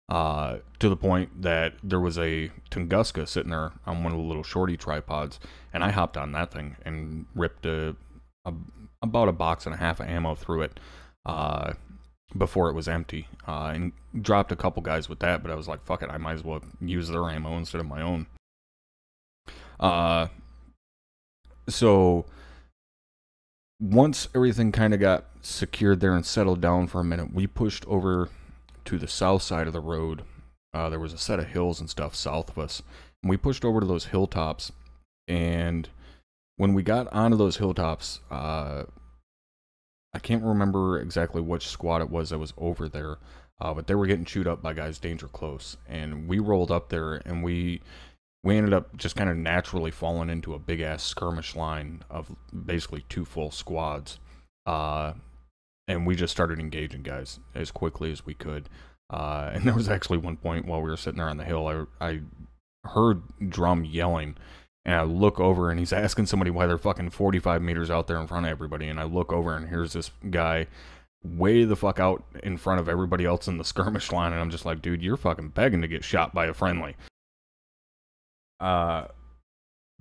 To the point that there was a Tunguska sitting there on one of the little shorty tripods, and I hopped on that thing and ripped about a box and a half of ammo through it before it was empty, and dropped a couple guys with that. But I was like, fuck it, I might as well use their ammo instead of my own. So once everything kind of got secured there and settled down for a minute, we pushed over to the south side of the road. There was a set of hills and stuff south of us, and we pushed over to those hilltops. And when we got onto those hilltops, I can't remember exactly which squad it was that was over there, but they were getting chewed up by guys danger close, and we rolled up there, and we ended up just kind of naturally falling into a big ass skirmish line of basically 2 full squads, and we just started engaging guys as quickly as we could. And there was actually one point while we were sitting there on the hill, I heard Drum yelling, and I look over, and he's asking somebody why they're fucking 45 meters out there in front of everybody, and I look over, and here's this guy way the fuck out in front of everybody else in the skirmish line, and I'm just like, dude, you're fucking begging to get shot by a friendly. But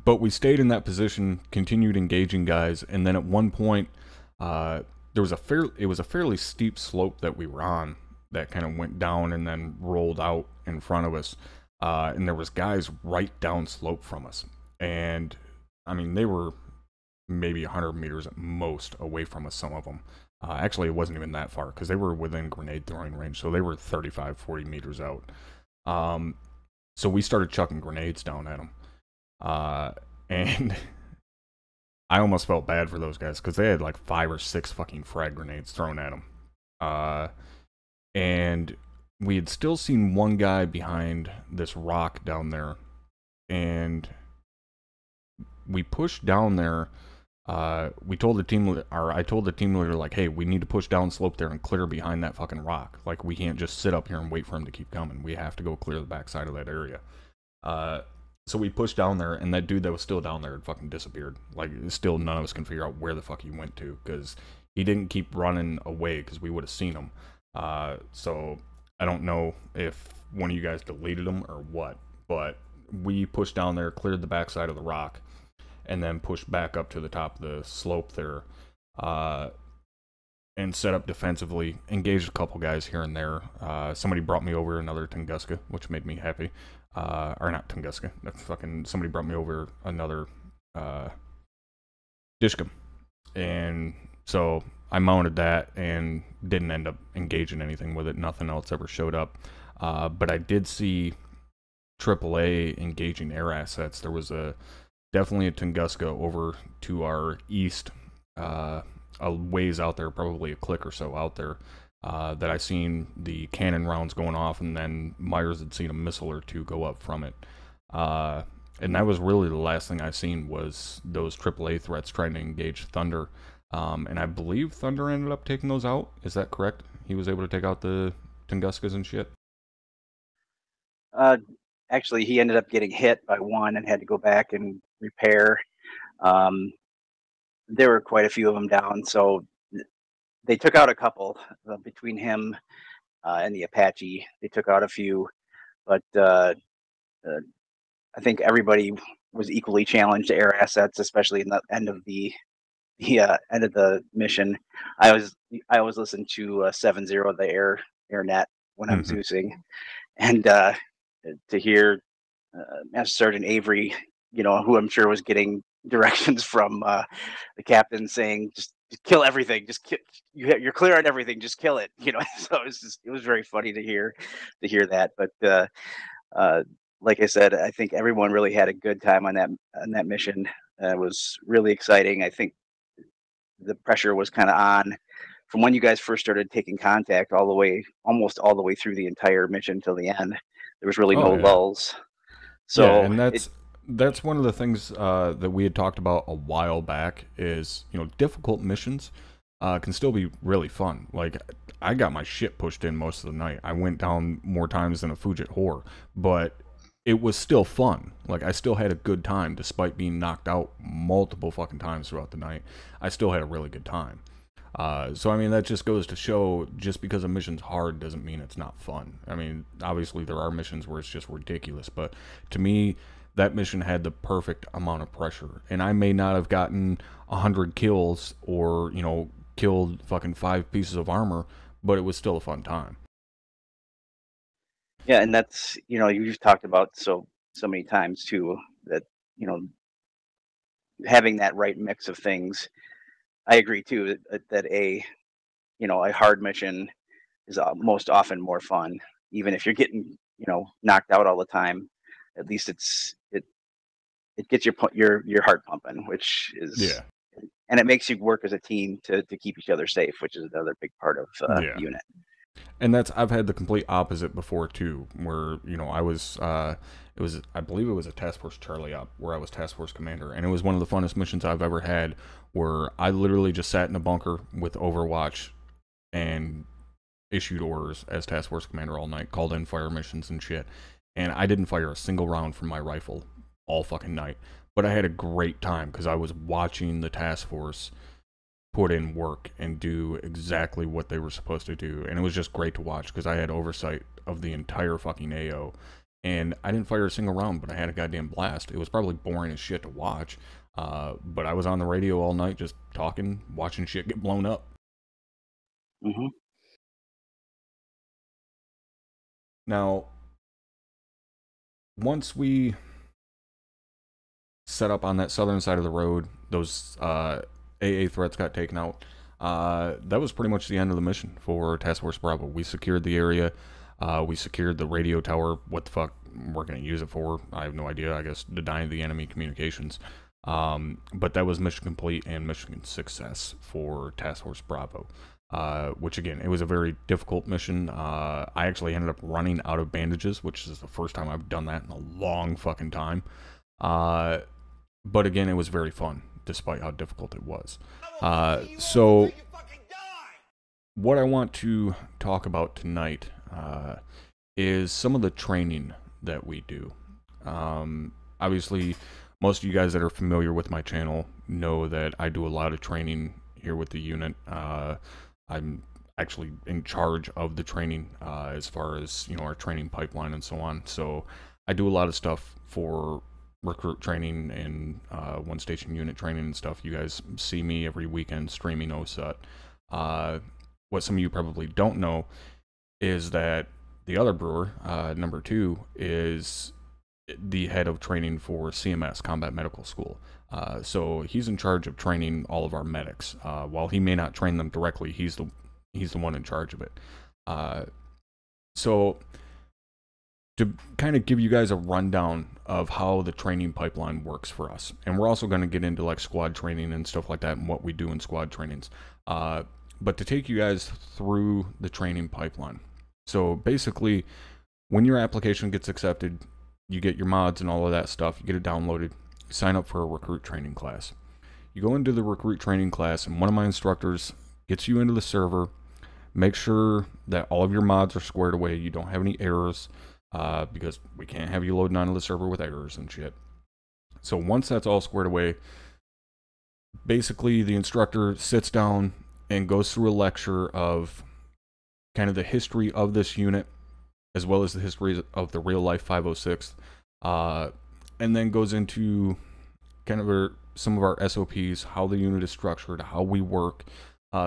we stayed in that position, continued engaging guys, and then at one point, it was a fairly steep slope that we were on that kind of went down and then rolled out in front of us, and there was guys right down slope from us, and I mean, they were maybe 100 meters at most away from us, some of them. Actually, it wasn't even that far, because they were within grenade throwing range, so they were 35, 40 meters out. So we started chucking grenades down at them. And I almost felt bad for those guys, because they had like 5 or 6 fucking frag grenades thrown at them. And we had still seen one guy behind this rock down there, and we pushed down there. I told the team leader, like, hey, we need to push down slope there and clear behind that fucking rock. Like, we can't just sit up here and wait for him to keep coming. We have to go clear the backside of that area. So we pushed down there, and that dude that was still down there had fucking disappeared. Like, still none of us can figure out where the fuck he went to, because he didn't keep running away, because we would have seen him. So I don't know if one of you guys deleted him or what, but we pushed down there, cleared the backside of the rock, and then pushed back up to the top of the slope there, and set up defensively, engaged a couple guys here and there. Somebody brought me over another Tunguska, which made me happy. Or not Tunguska, somebody brought me over another Dishcom. And so I mounted that and didn't end up engaging anything with it. Nothing else ever showed up. But I did see AAA engaging air assets. There was definitely a Tunguska over to our east, a ways out there, probably a click or so out there, that I seen the cannon rounds going off, and then Myers had seen a missile or 2 go up from it. And that was really the last thing I seen was those AAA threats trying to engage Thunder. And I believe Thunder ended up taking those out. Is that correct? He was able to take out the Tunguskas and shit? Actually, he ended up getting hit by one and had to go back and repair. There were quite a few of them down, so they took out a couple between him and the Apache. They took out a few, but I think everybody was equally challenged to air assets, especially in the end of the end of the mission. I always listen to 7-0, the air net when I'm Zeusing, and to hear Master Sergeant Avery, who I'm sure was getting directions from the captain saying, just kill everything, you're clear on everything, just kill it, So it was very funny to hear that. But like I said, I think everyone really had a good time on that mission. It was really exciting. I think the pressure was kind of on from when you guys first started taking contact almost all the way through the entire mission till the end. There was really no lulls. So yeah, and that's one of the things that we had talked about a while back is, difficult missions can still be really fun. Like, I got my shit pushed in most of the night. I went down more times than a Fujit whore, but it was still fun. Like, I still had a good time despite being knocked out multiple fucking times throughout the night. I still had a really good time. So, I mean, that just goes to show, just because a mission's hard doesn't mean it's not fun. I mean, obviously there are missions where it's just ridiculous, but to me, that mission had the perfect amount of pressure. And I may not have gotten 100 kills or, killed fucking 5 pieces of armor, but it was still a fun time. Yeah, and that's, you've talked about so many times too, that, having that right mix of things. I agree too that a hard mission is most often more fun, even if you're getting, knocked out all the time. At least it gets your heart pumping, which is and it makes you work as a team to keep each other safe, which is another big part of the unit. And I've had the complete opposite before too, where, you know, I believe it was a Task Force Charlie op where I was Task Force Commander, and it was one of the funnest missions I've ever had, where I literally just sat in a bunker with Overwatch and issued orders as Task Force Commander all night, called in fire missions and shit, and I didn't fire a single round from my rifle all fucking night, but I had a great time because I was watching the Task Force put in work and do exactly what they were supposed to do, and it was just great to watch because I had oversight of the entire fucking AO, and I didn't fire a single round, but I had a goddamn blast. It was probably boring as shit to watch, but I was on the radio all night just talking, watching shit get blown up. Mm-hmm. Now, once we set up on that southern side of the road, those AA threats got taken out. That was pretty much the end of the mission for Task Force Bravo. We secured the area. We secured the radio tower. What the fuck we're going to use it for, I have no idea. I guess denying the enemy communications. But that was mission complete and mission success for Task Force Bravo. Which again, it was a very difficult mission. I actually ended up running out of bandages, which is the first time I've done that in a long fucking time. But again, it was very fun, despite how difficult it was. So what I want to talk about tonight is some of the training that we do. Obviously, most of you guys that are familiar with my channel know that I do a lot of training here with the unit. I'm actually in charge of the training as far as, you know, our training pipeline and so on. So I do a lot of stuff for recruit training and one station unit training and stuff. You guys see me every weekend streaming OSUT. What some of you probably don't know is that the other brewer, number 2, is the head of training for CMS, Combat Medical School. So he's in charge of training all of our medics. While he may not train them directly, he's the one in charge of it. So to kind of give you guys a rundown of how the training pipeline works for us, and we're also going to get into like squad training and stuff like that and what we do in squad trainings. But to take you guys through the training pipeline. So basically, when your application gets accepted, you get your mods and all of that stuff, you get it downloaded, you sign up for a recruit training class. You go into the recruit training class, and one of my instructors gets you into the server, make sure that all of your mods are squared away, you don't have any errors, because we can't have you loading onto the server with errors and shit. So once that's all squared away, basically the instructor sits down and goes through a lecture of kind of the history of this unit, as well as the history of the real life 506, and then goes into kind of some of our SOPs, how the unit is structured, how we work,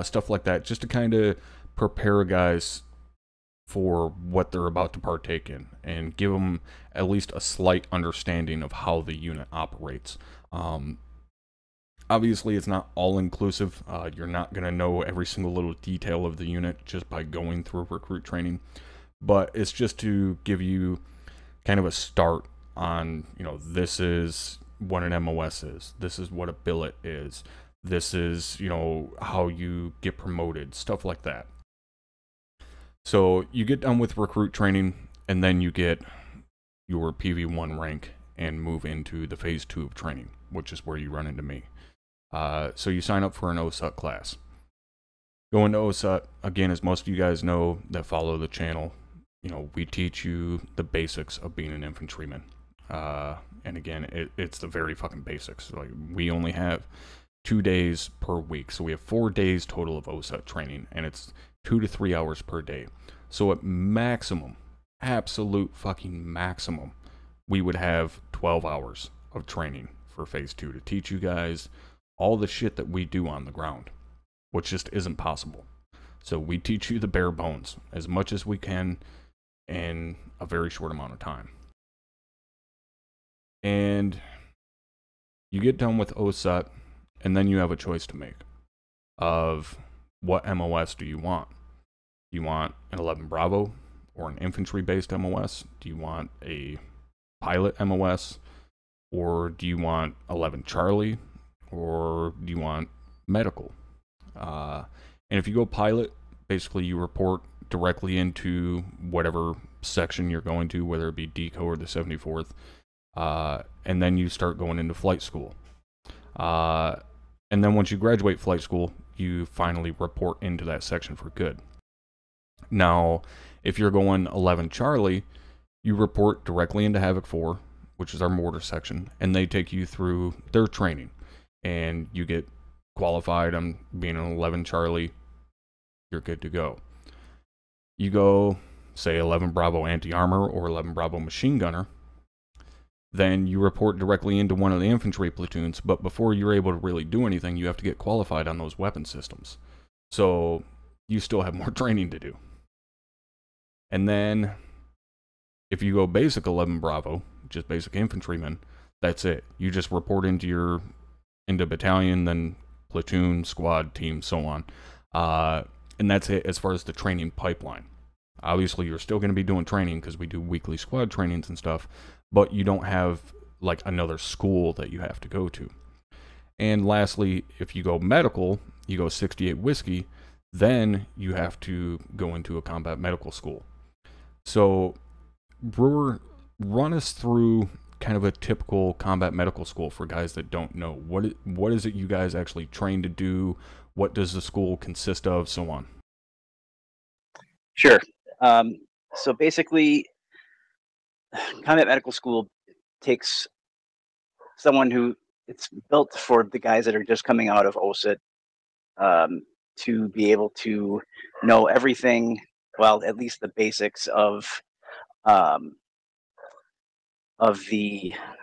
stuff like that, just to kind of prepare guys for what they're about to partake in and give them at least a slight understanding of how the unit operates. Obviously, it's not all-inclusive. You're not going to know every single little detail of the unit just by going through recruit training, but it's just to give you kind of a start on, you know, this is what an MOS is, this is what a billet is, this is, you know, how you get promoted, stuff like that. So you get done with recruit training, and then you get your PV1 rank and move into the phase 2 of training, which is where you run into me. So you sign up for an OSUT class. Going to OSUT, again, as most of you guys know that follow the channel, you know, we teach you the basics of being an infantryman. And again, it's the very fucking basics. Like, we only have 2 days per week, so we have 4 days total of OSUT training, and it's 2 to 3 hours per day. So at maximum, absolute fucking maximum, we would have 12 hours of training for phase 2 to teach you guys all the shit that we do on the ground, which just isn't possible. So we teach you the bare bones as much as we can in a very short amount of time. And you get done with OSUT, and then you have a choice to make of what MOS do you want. Do you want an 11 Bravo or an infantry-based MOS? Do you want a pilot MOS? Or do you want 11 Charlie? Or do you want medical. And if you go pilot, basically you report directly into whatever section you're going to, whether it be DECO or the 74th, and then you start going into flight school. And then once you graduate flight school, you finally report into that section for good. Now, if you're going 11 Charlie, you report directly into Havoc 4, which is our mortar section, and they take you through their training, and you get qualified on being an 11 Charlie. You're good to go. You go, say, 11 Bravo anti-armor or 11 Bravo machine gunner, then you report directly into one of the infantry platoons, but before you're able to really do anything, you have to get qualified on those weapon systems. So you still have more training to do. And then if you go basic 11 Bravo, just basic infantryman, that's it. You just report into battalion, then platoon, squad, team, so on. And that's it as far as the training pipeline. Obviously, you're still going to be doing training because we do weekly squad trainings and stuff, but you don't have like another school that you have to go to. And lastly, if you go medical, you go 68 Whiskey, then you have to go into a combat medical school. So, Brewer, run us through kind of a typical combat medical school for guys that don't know. What is it you guys actually train to do? What does the school consist of? So on. Sure. So basically, combat medical school takes someone who it's built for the guys that are just coming out of OCIT to be able to know everything, well, at least the basics of the,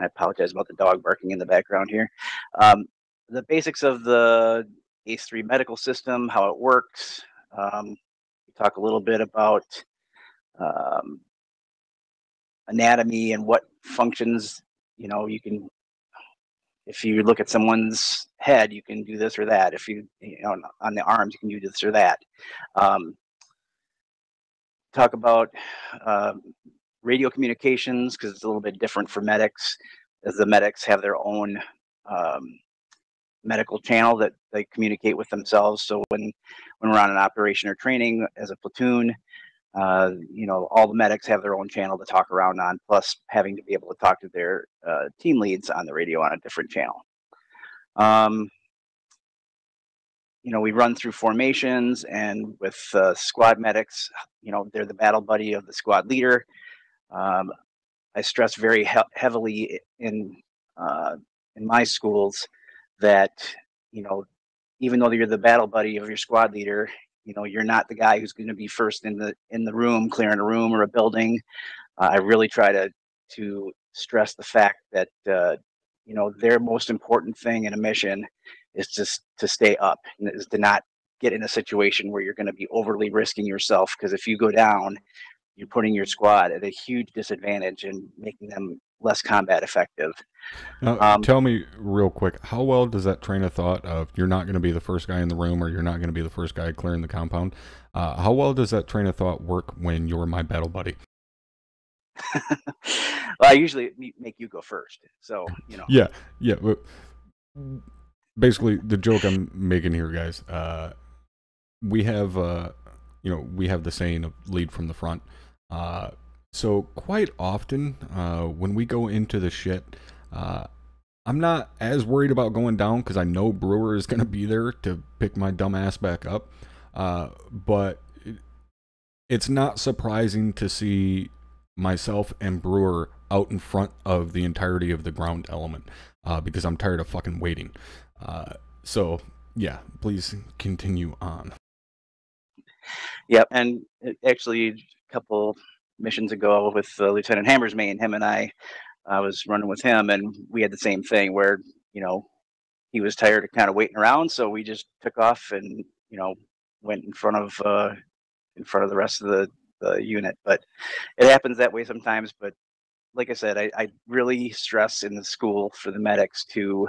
I apologize about the dog barking in the background here. The basics of the ACE-3 medical system, how it works. We talk a little bit about anatomy and what functions, you can, if you look at someone's head, you can do this or that. If you on the arms, you can do this or that. Talk about radio communications, because it's a little bit different for medics, as the medics have their own medical channel that they communicate with themselves. So when we're on an operation or training as a platoon, all the medics have their own channel to talk around on, plus having to be able to talk to their team leads on the radio on a different channel. We run through formations, and with squad medics, they're the battle buddy of the squad leader. I stress very heavily in my schools that, even though you're the battle buddy of your squad leader, you're not the guy who's going to be first in the room, clearing a room or a building. I really try to stress the fact that their most important thing in a mission is just to stay up, is to not get in a situation where you're going to be overly risking yourself, because if you go down, you're putting your squad at a huge disadvantage and making them less combat effective. Now, tell me real quick, how well does that train of thought of you're not going to be the first guy in the room or you're not going to be the first guy clearing the compound, how well does that train of thought work when you're my battle buddy? Well, I usually make you go first, so Yeah. Basically, the joke I'm making here, guys, we have we have the saying of lead from the front. So quite often, when we go into the shit, I'm not as worried about going down because I know Brewer is going to be there to pick my dumb ass back up. But it's not surprising to see myself and Brewer out in front of the entirety of the ground element, because I'm tired of fucking waiting. So yeah, please continue on. Yep, and actually a couple missions ago with Lieutenant Hammersmain, him and I was running with him, and we had the same thing where he was tired of kind of waiting around, so we just took off and went in front of the rest of the unit. But it happens that way sometimes. But like I said, I really stress in the school for the medics to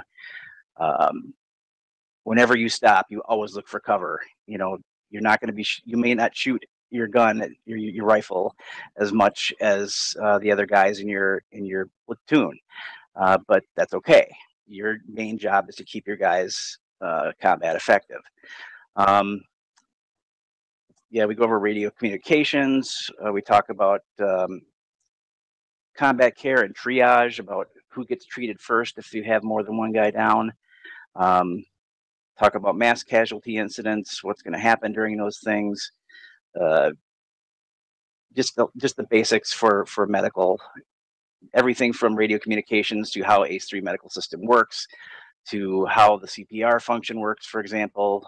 whenever you stop, you always look for cover. You're not going to be you may not shoot your gun, your rifle, as much as the other guys in your platoon, but that's okay. Your main job is to keep your guys combat effective. Yeah, we go over radio communications. We talk about combat care and triage, about who gets treated first if you have more than one guy down. Talk about mass casualty incidents, what's going to happen during those things. Just the basics for medical. Everything from radio communications to how ACE3 medical system works, to how the CPR function works, for example.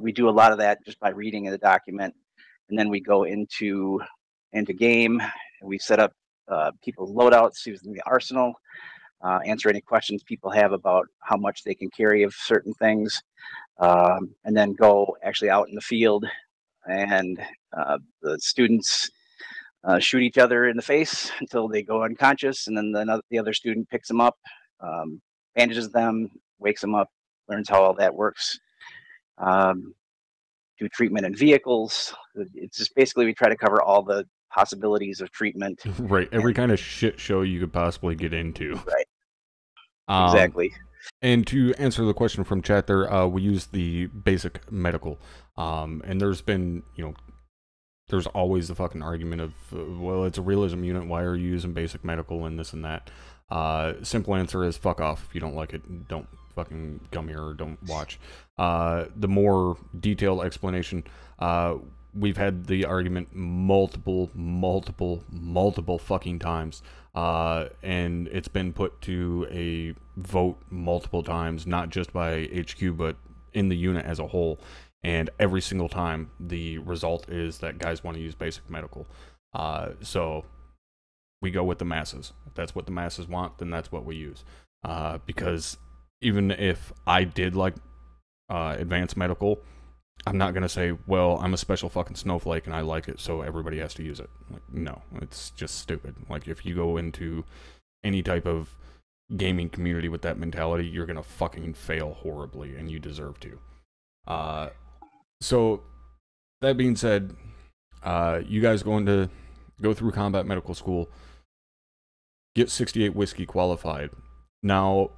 We do a lot of that just by reading the document, and then we go into game, and we set up people's loadouts using the arsenal, answer any questions people have about how much they can carry of certain things, and then go actually out in the field, and the students shoot each other in the face until they go unconscious, and then the other student picks them up, bandages them, wakes them up, learns how all that works. Do treatment in vehicles. It's just basically we try to cover all the possibilities of treatment. Right, every kind of shit show you could possibly get into. Right. Exactly. And to answer the question from chat there, we use the basic medical. And there's been, there's always the fucking argument of, well, it's a realism unit, why are you using basic medical and this and that? Simple answer is fuck off. If you don't like it, don't fucking come here or don't watch. The more detailed explanation, we've had the argument multiple fucking times, and it's been put to a vote multiple times, not just by HQ, but in the unit as a whole. And every single time, the result is that guys want to use basic medical. So we go with the masses. If that's what the masses want, then that's what we use. Because even if I did like advanced medical, I'm not going to say, well, I'm a special fucking snowflake and I like it, so everybody has to use it. Like, no, it's just stupid. Like, if you go into any type of gaming community with that mentality, you're going to fucking fail horribly, and you deserve to. So, that being said, you guys going to go through combat medical school, get 68 whiskey qualified. Now,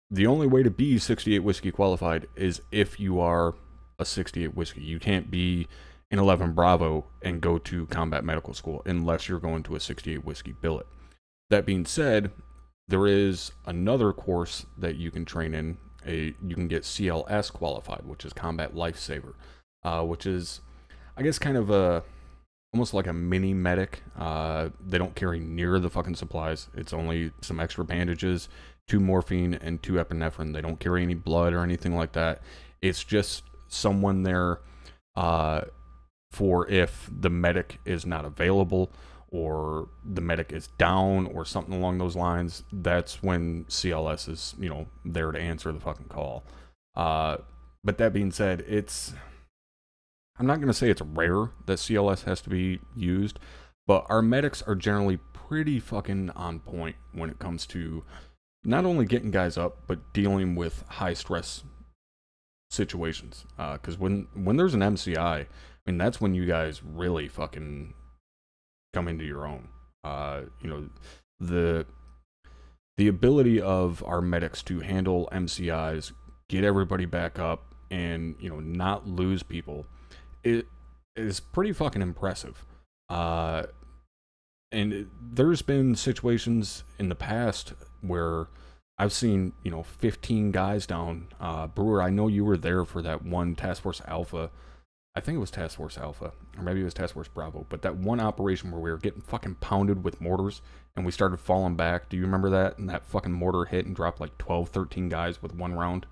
the only way to be 68 whiskey qualified is if you are a 68 whiskey. You can't be an 11 Bravo and go to combat medical school unless you're going to a 68 whiskey billet. That being said, there is another course that you can train in. You can get CLS qualified, which is Combat Lifesaver, which is, I guess, kind of almost like a mini medic. They don't carry near the fucking supplies. It's only some extra bandages, 2 morphine, and 2 epinephrine. They don't carry any blood or anything like that. It's just someone there for if the medic is not available or the medic is down or something along those lines. That's when CLS is, there to answer the fucking call. But that being said, I'm not going to say it's rare that CLS has to be used, but our medics are generally pretty fucking on point when it comes to not only getting guys up, but dealing with high stress situations. Because when there's an MCI, I mean, that's when you guys really fucking come into your own. The ability of our medics to handle MCIs, get everybody back up, and not lose people, it is pretty fucking impressive. And there's been situations in the past where I've seen 15 guys down. Brewer, I know you were there for that one Task Force Alpha. I think it was Task Force Alpha, or maybe it was Task Force Bravo, but that one operation where we were getting fucking pounded with mortars and we started falling back. Do you remember that? And that fucking mortar hit and dropped like 12, 13 guys with one round.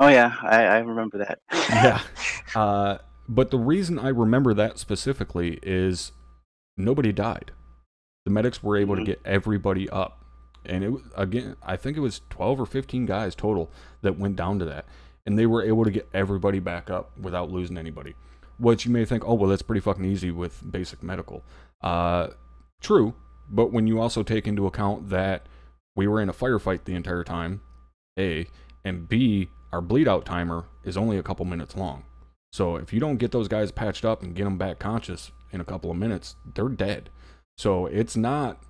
Oh yeah, I remember that. Yeah. But the reason I remember that specifically is nobody died. The medics were able to get everybody up. And it was, again, I think it was 12 or 15 guys total that went down to that. And they were able to get everybody back up without losing anybody. Which you may think, oh, well, that's pretty fucking easy with basic medical. True, but when you also take into account that we were in a firefight the entire time, A, and B, our bleed out timer is only a couple minutes long. So if you don't get those guys patched up and get them back conscious in a couple of minutes, they're dead. So it's not,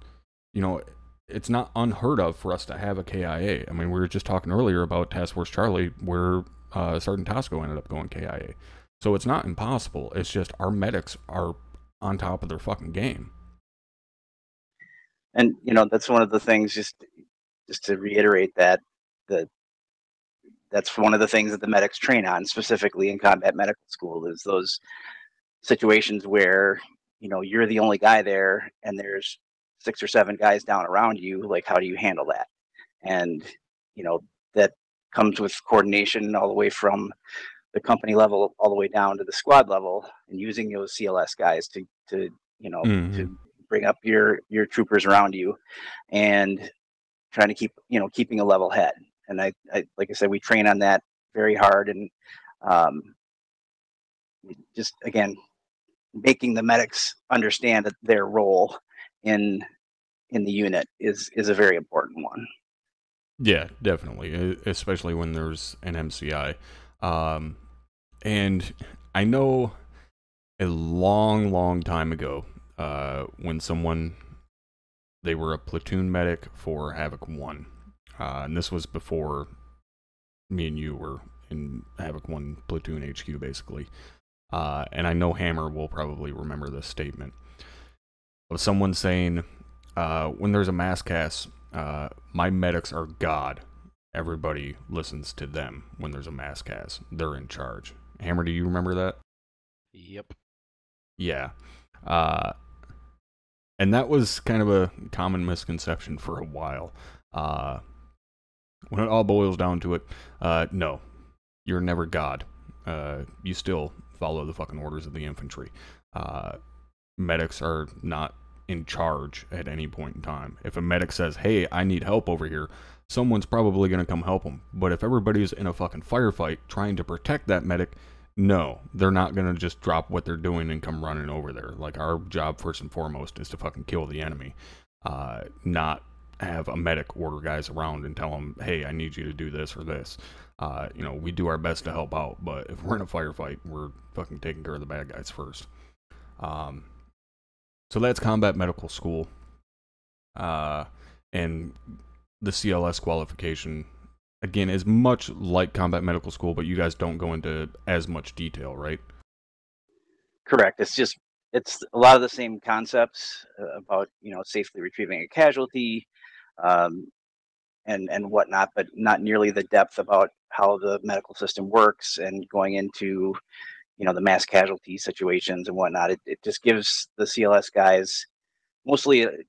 it's not unheard of for us to have a KIA. I mean, we were just talking earlier about Task Force Charlie, where Sergeant Tosco ended up going KIA. So it's not impossible. It's just our medics are on top of their fucking game. And that's one of the things. Just to reiterate that that's one of the things that the medics train on, specifically in combat medical school, is those situations where you're the only guy there and there's 6 or 7 guys down around you. Like, how do you handle that? And that comes with coordination all the way from the company level all the way down to the squad level, and using those CLS guys to to bring up your troopers around you, and trying to keeping a level head. And I like I said, we train on that very hard, and just again making the medics understand that their role in the unit is a very important one. Yeah, definitely, especially when there's an MCI. And I know a long time ago, when they were a platoon medic for Havoc 1. And this was before me and you were in Havoc 1 platoon HQ, basically. And I know Hammer will probably remember this statement of someone saying, when there's a mass cast, my medics are God. Everybody listens to them when there's a mass cast. They're in charge. Hammer, do you remember that? Yep. Yeah. And that was kind of a common misconception for a while. When it all boils down to it, no, you're never God. You still follow the fucking orders of the infantry. Medics are not in charge at any point in time. If a medic says, hey, I need help over here, someone's probably going to come help them. But if everybody's in a fucking firefight trying to protect that medic, no, they're not going to just drop what they're doing and come running over there. Like, our job first and foremost is to fucking kill the enemy, not have a medic order guys around and tell them, hey, I need you to do this or this. We do our best to help out, but if we're in a firefight, we're fucking taking care of the bad guys first. So that's combat medical school. And the CLS qualification, again, is much like combat medical school, but you guys don't go into as much detail, right? Correct. It's a lot of the same concepts about safely retrieving a casualty, and whatnot, but not nearly the depth about how the medical system works and going into the mass casualty situations and whatnot. It just gives the CLS guys mostly it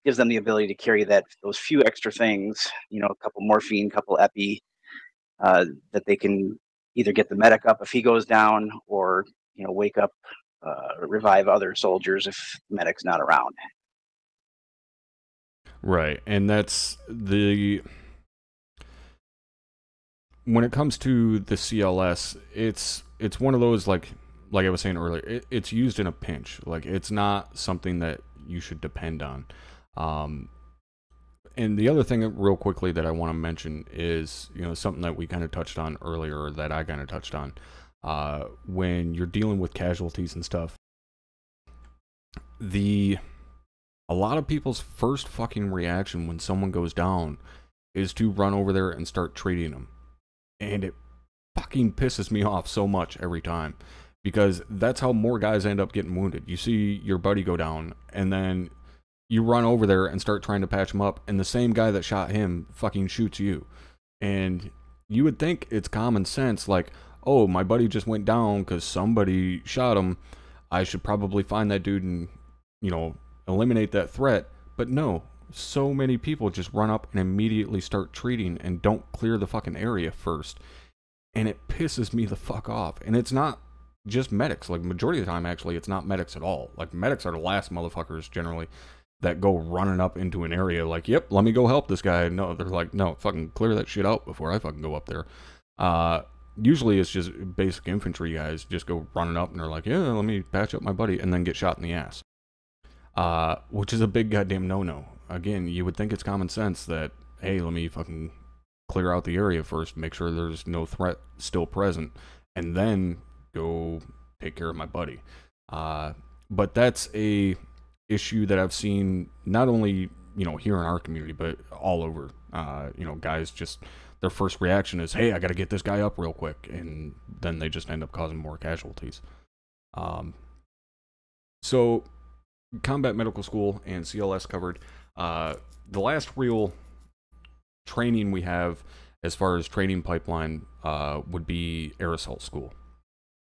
gives them the ability to carry those few extra things, a couple morphine, couple epi, that they can either get the medic up if he goes down, or wake up, revive other soldiers if the medic's not around. Right, and that's when it comes to the CLS, it's one of those, like I was saying earlier, it's used in a pinch. Like, it's not something that you should depend on. And the other thing real quickly that I want to mention is, something that we kind of touched on earlier, or that I kind of touched on, when you're dealing with casualties and stuff, a lot of people's first fucking reaction when someone goes down is to run over there and start treating them. And it fucking pisses me off so much every time, because that's how more guys end up getting wounded. You see your buddy go down, and then you run over there and start trying to patch him up, and the same guy that shot him fucking shoots you. And you would think it's common sense, like, oh, my buddy just went down because somebody shot him. I should probably find that dude and, eliminate that threat. But no, so many people just run up and immediately start treating and don't clear the fucking area first. And it pisses me the fuck off. And it's not just medics. Like, majority of the time, actually, it's not medics at all. Like, medics are the last motherfuckers, generally, that go running up into an area like, yep, let me go help this guy. No, they're like, no, fucking clear that shit out before I fucking go up there. Usually it's just basic infantry guys just go running up and they're like, yeah, let me patch up my buddy, and then get shot in the ass. Which is a big goddamn no-no. Again, you would think it's common sense that, hey, let me fucking clear out the area first, make sure there's no threat still present, and then go take care of my buddy. But that's a issue that I've seen not only here in our community, but all over. Guys just, their first reaction is, hey, I got to get this guy up real quick, and then they just end up causing more casualties. So, combat medical school and CLS covered. The last real training we have as far as training pipeline would be air assault school.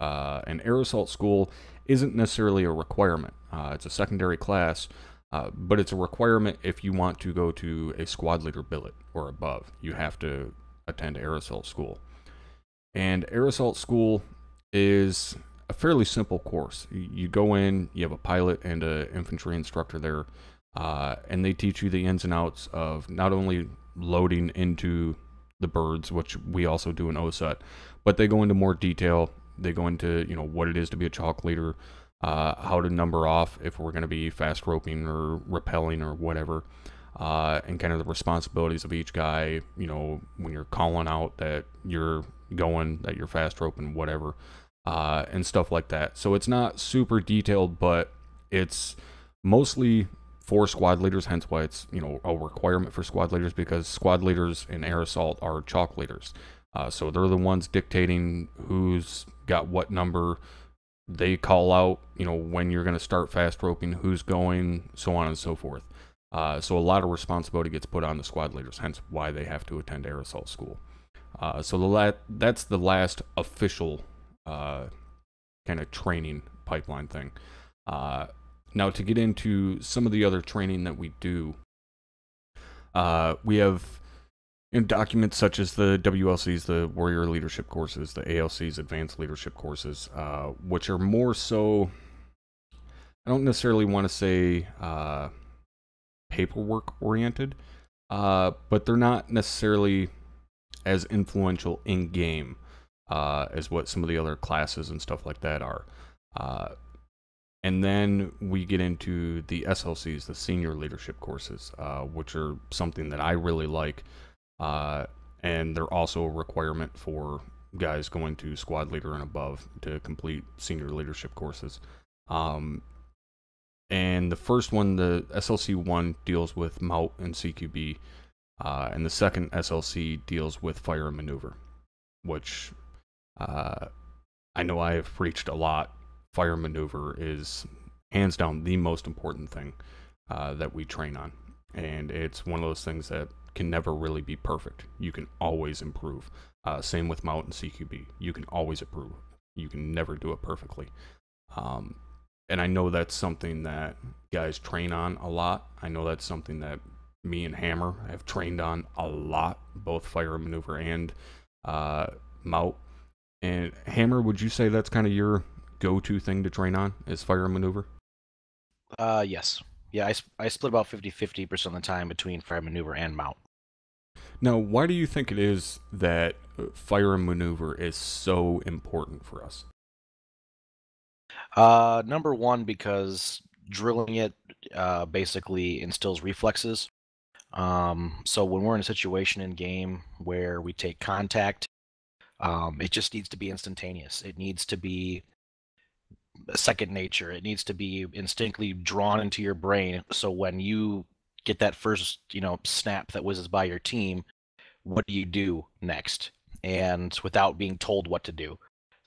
And air assault school isn't necessarily a requirement. It's a secondary class, but it's a requirement if you want to go to a squad leader billet or above. You have to attend air assault school. And air assault school is a fairly simple course. You go in, you have a pilot and an infantry instructor there, and they teach you the ins and outs of not only loading into the birds, which we also do in OSUT, but they go into more detail. They go into, what it is to be a chalk leader, how to number off if we're going to be fast roping or rappelling or whatever, and kind of the responsibilities of each guy, when you're calling out that you're going, that you're fast roping, whatever, and stuff like that. So it's not super detailed, but it's mostly for squad leaders, hence why it's, a requirement for squad leaders, because squad leaders in air assault are chalk leaders. So they're the ones dictating who's got what number. They call out, when you're going to start fast roping, who's going, so on and so forth. So a lot of responsibility gets put on the squad leaders, hence why they have to attend air assault school. So that's the last official kind of training pipeline thing. Now, to get into some of the other training that we do, we have documents such as the WLCs, the Warrior Leadership Courses, the ALCs, Advanced Leadership Courses, which are more so, I don't necessarily want to say paperwork oriented, but they're not necessarily as influential in game as what some of the other classes and stuff like that are. And then we get into the SLCs, the Senior Leadership Courses, which are something that I really like. And they're also a requirement for guys going to squad leader and above to complete senior leadership courses. And the first one, the SLC 1, deals with MOUT and CQB, and the second SLC deals with fire and maneuver, which I know I have preached a lot. Fire and maneuver is hands down the most important thing that we train on, and it's one of those things that can never really be perfect. You can always improve. Same with MOUT and CQB. You can always improve. You can never do it perfectly. And I know that's something that guys train on a lot. I know that's something that me and Hammer have trained on a lot, both fire and maneuver and MOUT. And Hammer, would you say that's kind of your go-to thing to train on, is fire and maneuver? Yes. Yeah, I split about 50-50% of the time between fire maneuver and MOUT. Now, why do you think it is that fire and maneuver is so important for us? Number one, because drilling it basically instills reflexes. So when we're in a situation in game where we take contact, it just needs to be instantaneous. It needs to be second nature. It needs to be instinctively drawn into your brain. So when you get that first, snap that whizzes by your team, what do you do next? And without being told what to do.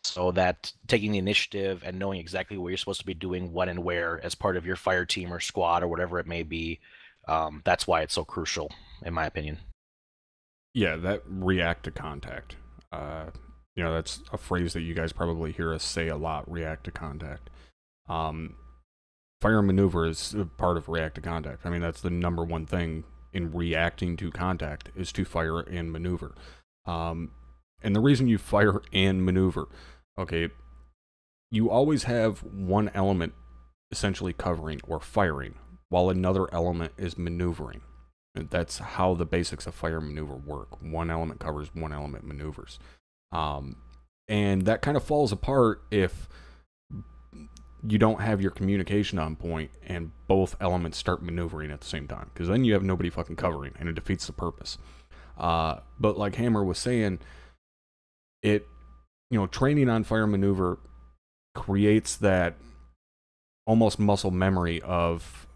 So that taking the initiative and knowing exactly what you're supposed to be doing, when and where, as part of your fire team or squad or whatever it may be, that's why it's so crucial, in my opinion. Yeah, that react to contact. That's a phrase that you guys probably hear us say a lot, react to contact. Fire and maneuver is a part of react to contact. I mean, that's the number one thing in reacting to contact, is to fire and maneuver. And the reason you fire and maneuver, okay, you always have one element essentially covering or firing, while another element is maneuvering. And that's how the basics of fire and maneuver work. One element covers, one element maneuvers. And that kind of falls apart if you don't have your communication on point and both elements start maneuvering at the same time, because then you have nobody fucking covering and it defeats the purpose. But like Hammer was saying, training on fire maneuver creates that almost muscle memory of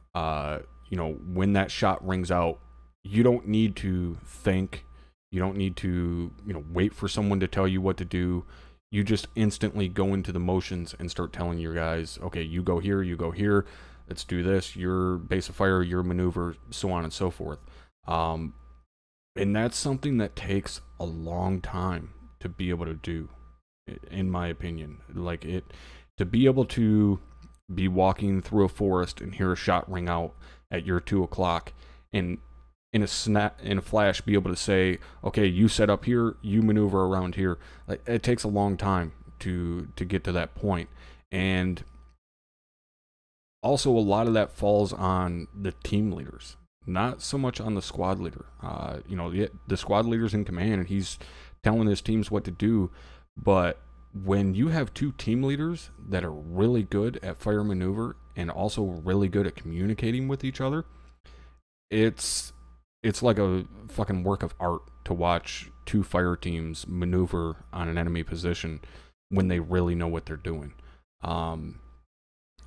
you know, when that shot rings out, you don't need to think. You don't need to, you know, wait for someone to tell you what to do. You just instantly go into the motions and start telling your guys, okay, you go here, let's do this, your base of fire, your maneuver, so on and so forth. And that's something that takes a long time to be able to do, in my opinion. Like, to be able to be walking through a forest and hear a shot ring out at your 2 o'clock, and in a flash be able to say, okay, you set up here, you maneuver around here. Like, it takes a long time to get to that point. And also, a lot of that falls on the team leaders, not so much on the squad leader. You know, the squad leader's in command and he's telling his teams what to do, but when you have 2 team leaders that are really good at fire maneuver and also really good at communicating with each other, it's like a fucking work of art to watch 2 fire teams maneuver on an enemy position when they really know what they're doing. And,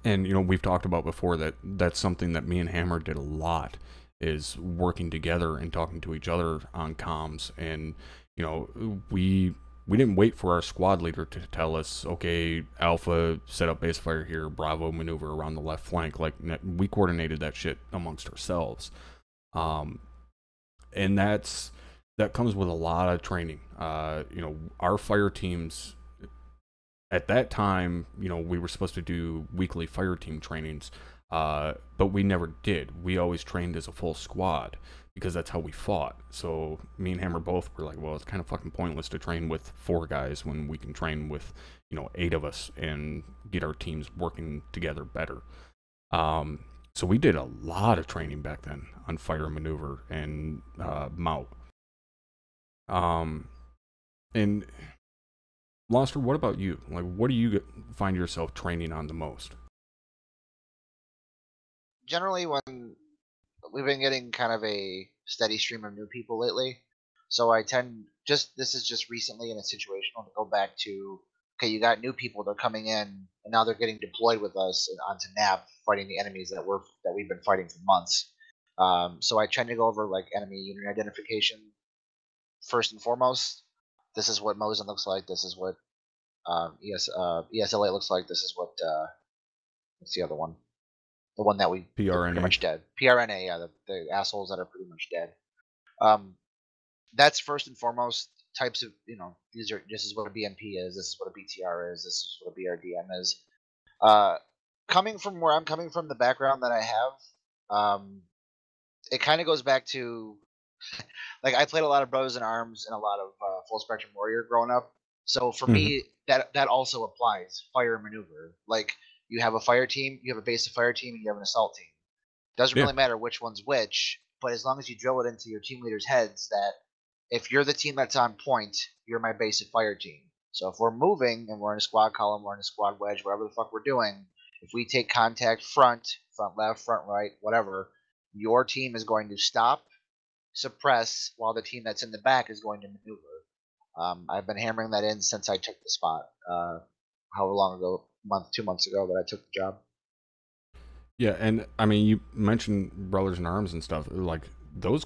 you know, we've talked about before that that's something that me and Hammer did a lot, is working together and talking to each other on comms. And, you know, we didn't wait for our squad leader to tell us, okay, Alpha, set up base fire here, Bravo, maneuver around the left flank. Like, we coordinated that shit amongst ourselves. And that comes with a lot of training. You know, our fire teams at that time, you know, we were supposed to do weekly fire team trainings, but we never did. We always trained as a full squad because that's how we fought. So me and Hammer both were like, well, it's kind of fucking pointless to train with 4 guys when we can train with, you know, 8 of us and get our teams working together better. So we did a lot of training back then on fire maneuver and MOUT. And Loster, what about you? Like, what do you find yourself training on the most? Generally, when we've been getting kind of a steady stream of new people lately, so I tend this is just recently in a situational to go back to, okay, you got new people, they're coming in and now they're getting deployed with us and onto NAP fighting the enemies that we've been fighting for months. So I tend to go over like enemy unit identification first and foremost. This is what Mosin looks like. This is what ESLA looks like. This is what what's the other one? The one that we PRNA. Pretty much dead. PRNA, yeah, the assholes that are pretty much dead. That's first and foremost. Types of, you know, this is what a BMP is. This is what a BTR is. This is what a BRDM is. Coming from where I'm coming from, the background that I have, it kind of goes back to like, I played a lot of Brothers in Arms and a lot of Full Spectrum Warrior growing up. So for me, that also applies. Fire and maneuver. Like, you have a fire team, you have a basic fire team, and you have an assault team. Doesn't really matter which one's which, but as long as you drill it into your team leaders' heads that if you're the team that's on point, you're my basic fire team. So if we're moving and we're in a squad column, we're in a squad wedge, whatever the fuck we're doing, if we take contact front left, front right, whatever, your team is going to stop, suppress, while the team that's in the back is going to maneuver. I've been hammering that in since I took the spot. However long ago, 2 months ago that I took the job. Yeah, and I mean, you mentioned Brothers in Arms and stuff. Like, those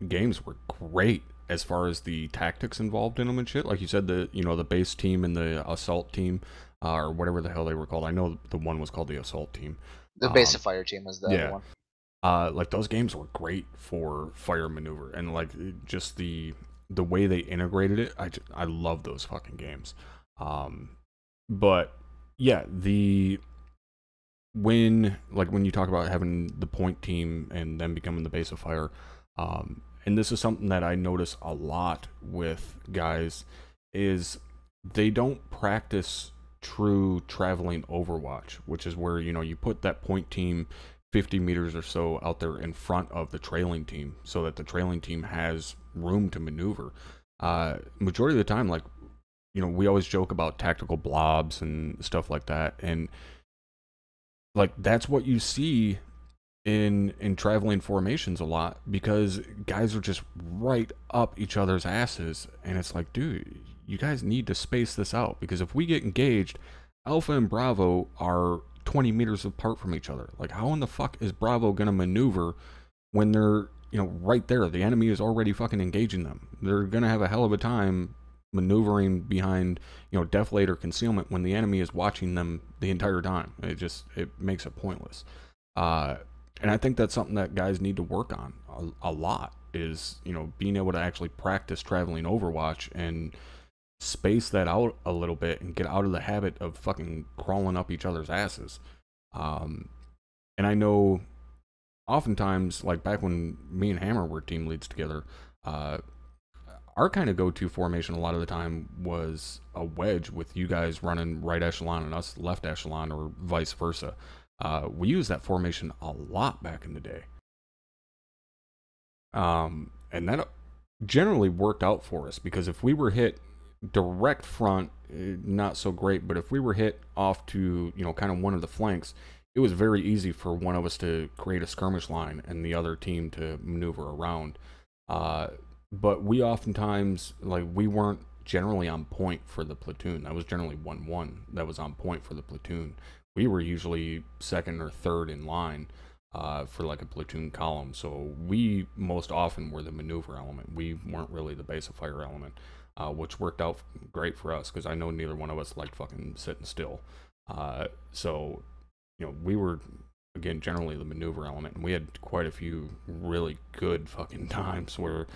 games were great as far as the tactics involved in them and shit. Like you said, the base team and the assault team, or whatever the hell they were called. I know the one was called the assault team. The basic fire team was the other one. Like, those games were great for fire maneuver, and like just the way they integrated it. I love those fucking games. But yeah, when you talk about having the point team and then becoming the base of fire, and this is something that I notice a lot with guys, is they don't practice true traveling overwatch, which is where, you put that point team 50 meters or so out there in front of the trailing team so that the trailing team has room to maneuver. Majority of the time, we always joke about tactical blobs and stuff like that, and that's what you see in traveling formations a lot, because guys are just right up each other's asses, and it's like, dude, you guys need to space this out, because if we get engaged, Alpha and Bravo are 20 meters apart from each other. Like, how in the fuck is Bravo gonna maneuver when they're, right there? The enemy is already fucking engaging them. They're gonna have a hell of a time maneuvering behind, deflate or concealment when the enemy is watching them the entire time. It makes it pointless. And I think that's something that guys need to work on a lot, is, being able to actually practice traveling Overwatch and space that out a little bit and get out of the habit of fucking crawling up each other's asses. And I know oftentimes, like back when me and Hammer were team leads together, our kind of go-to formation a lot of the time was a wedge, with you guys running right echelon and us left echelon, or vice versa. We used that formation a lot back in the day. And that generally worked out for us, because if we were hit direct front, not so great, but if we were hit off to, kind of one of the flanks, it was very easy for one of us to create a skirmish line and the other team to maneuver around. But we oftentimes, like, we weren't generally on point for the platoon. That was generally 1-1 that was on point for the platoon. We were usually second or third in line for like a platoon column. So we most often were the maneuver element. We weren't really the base of fire element, which worked out great for us, because I know neither one of us liked fucking sitting still. So, we were, again, generally the maneuver element. And we had quite a few really good fucking times where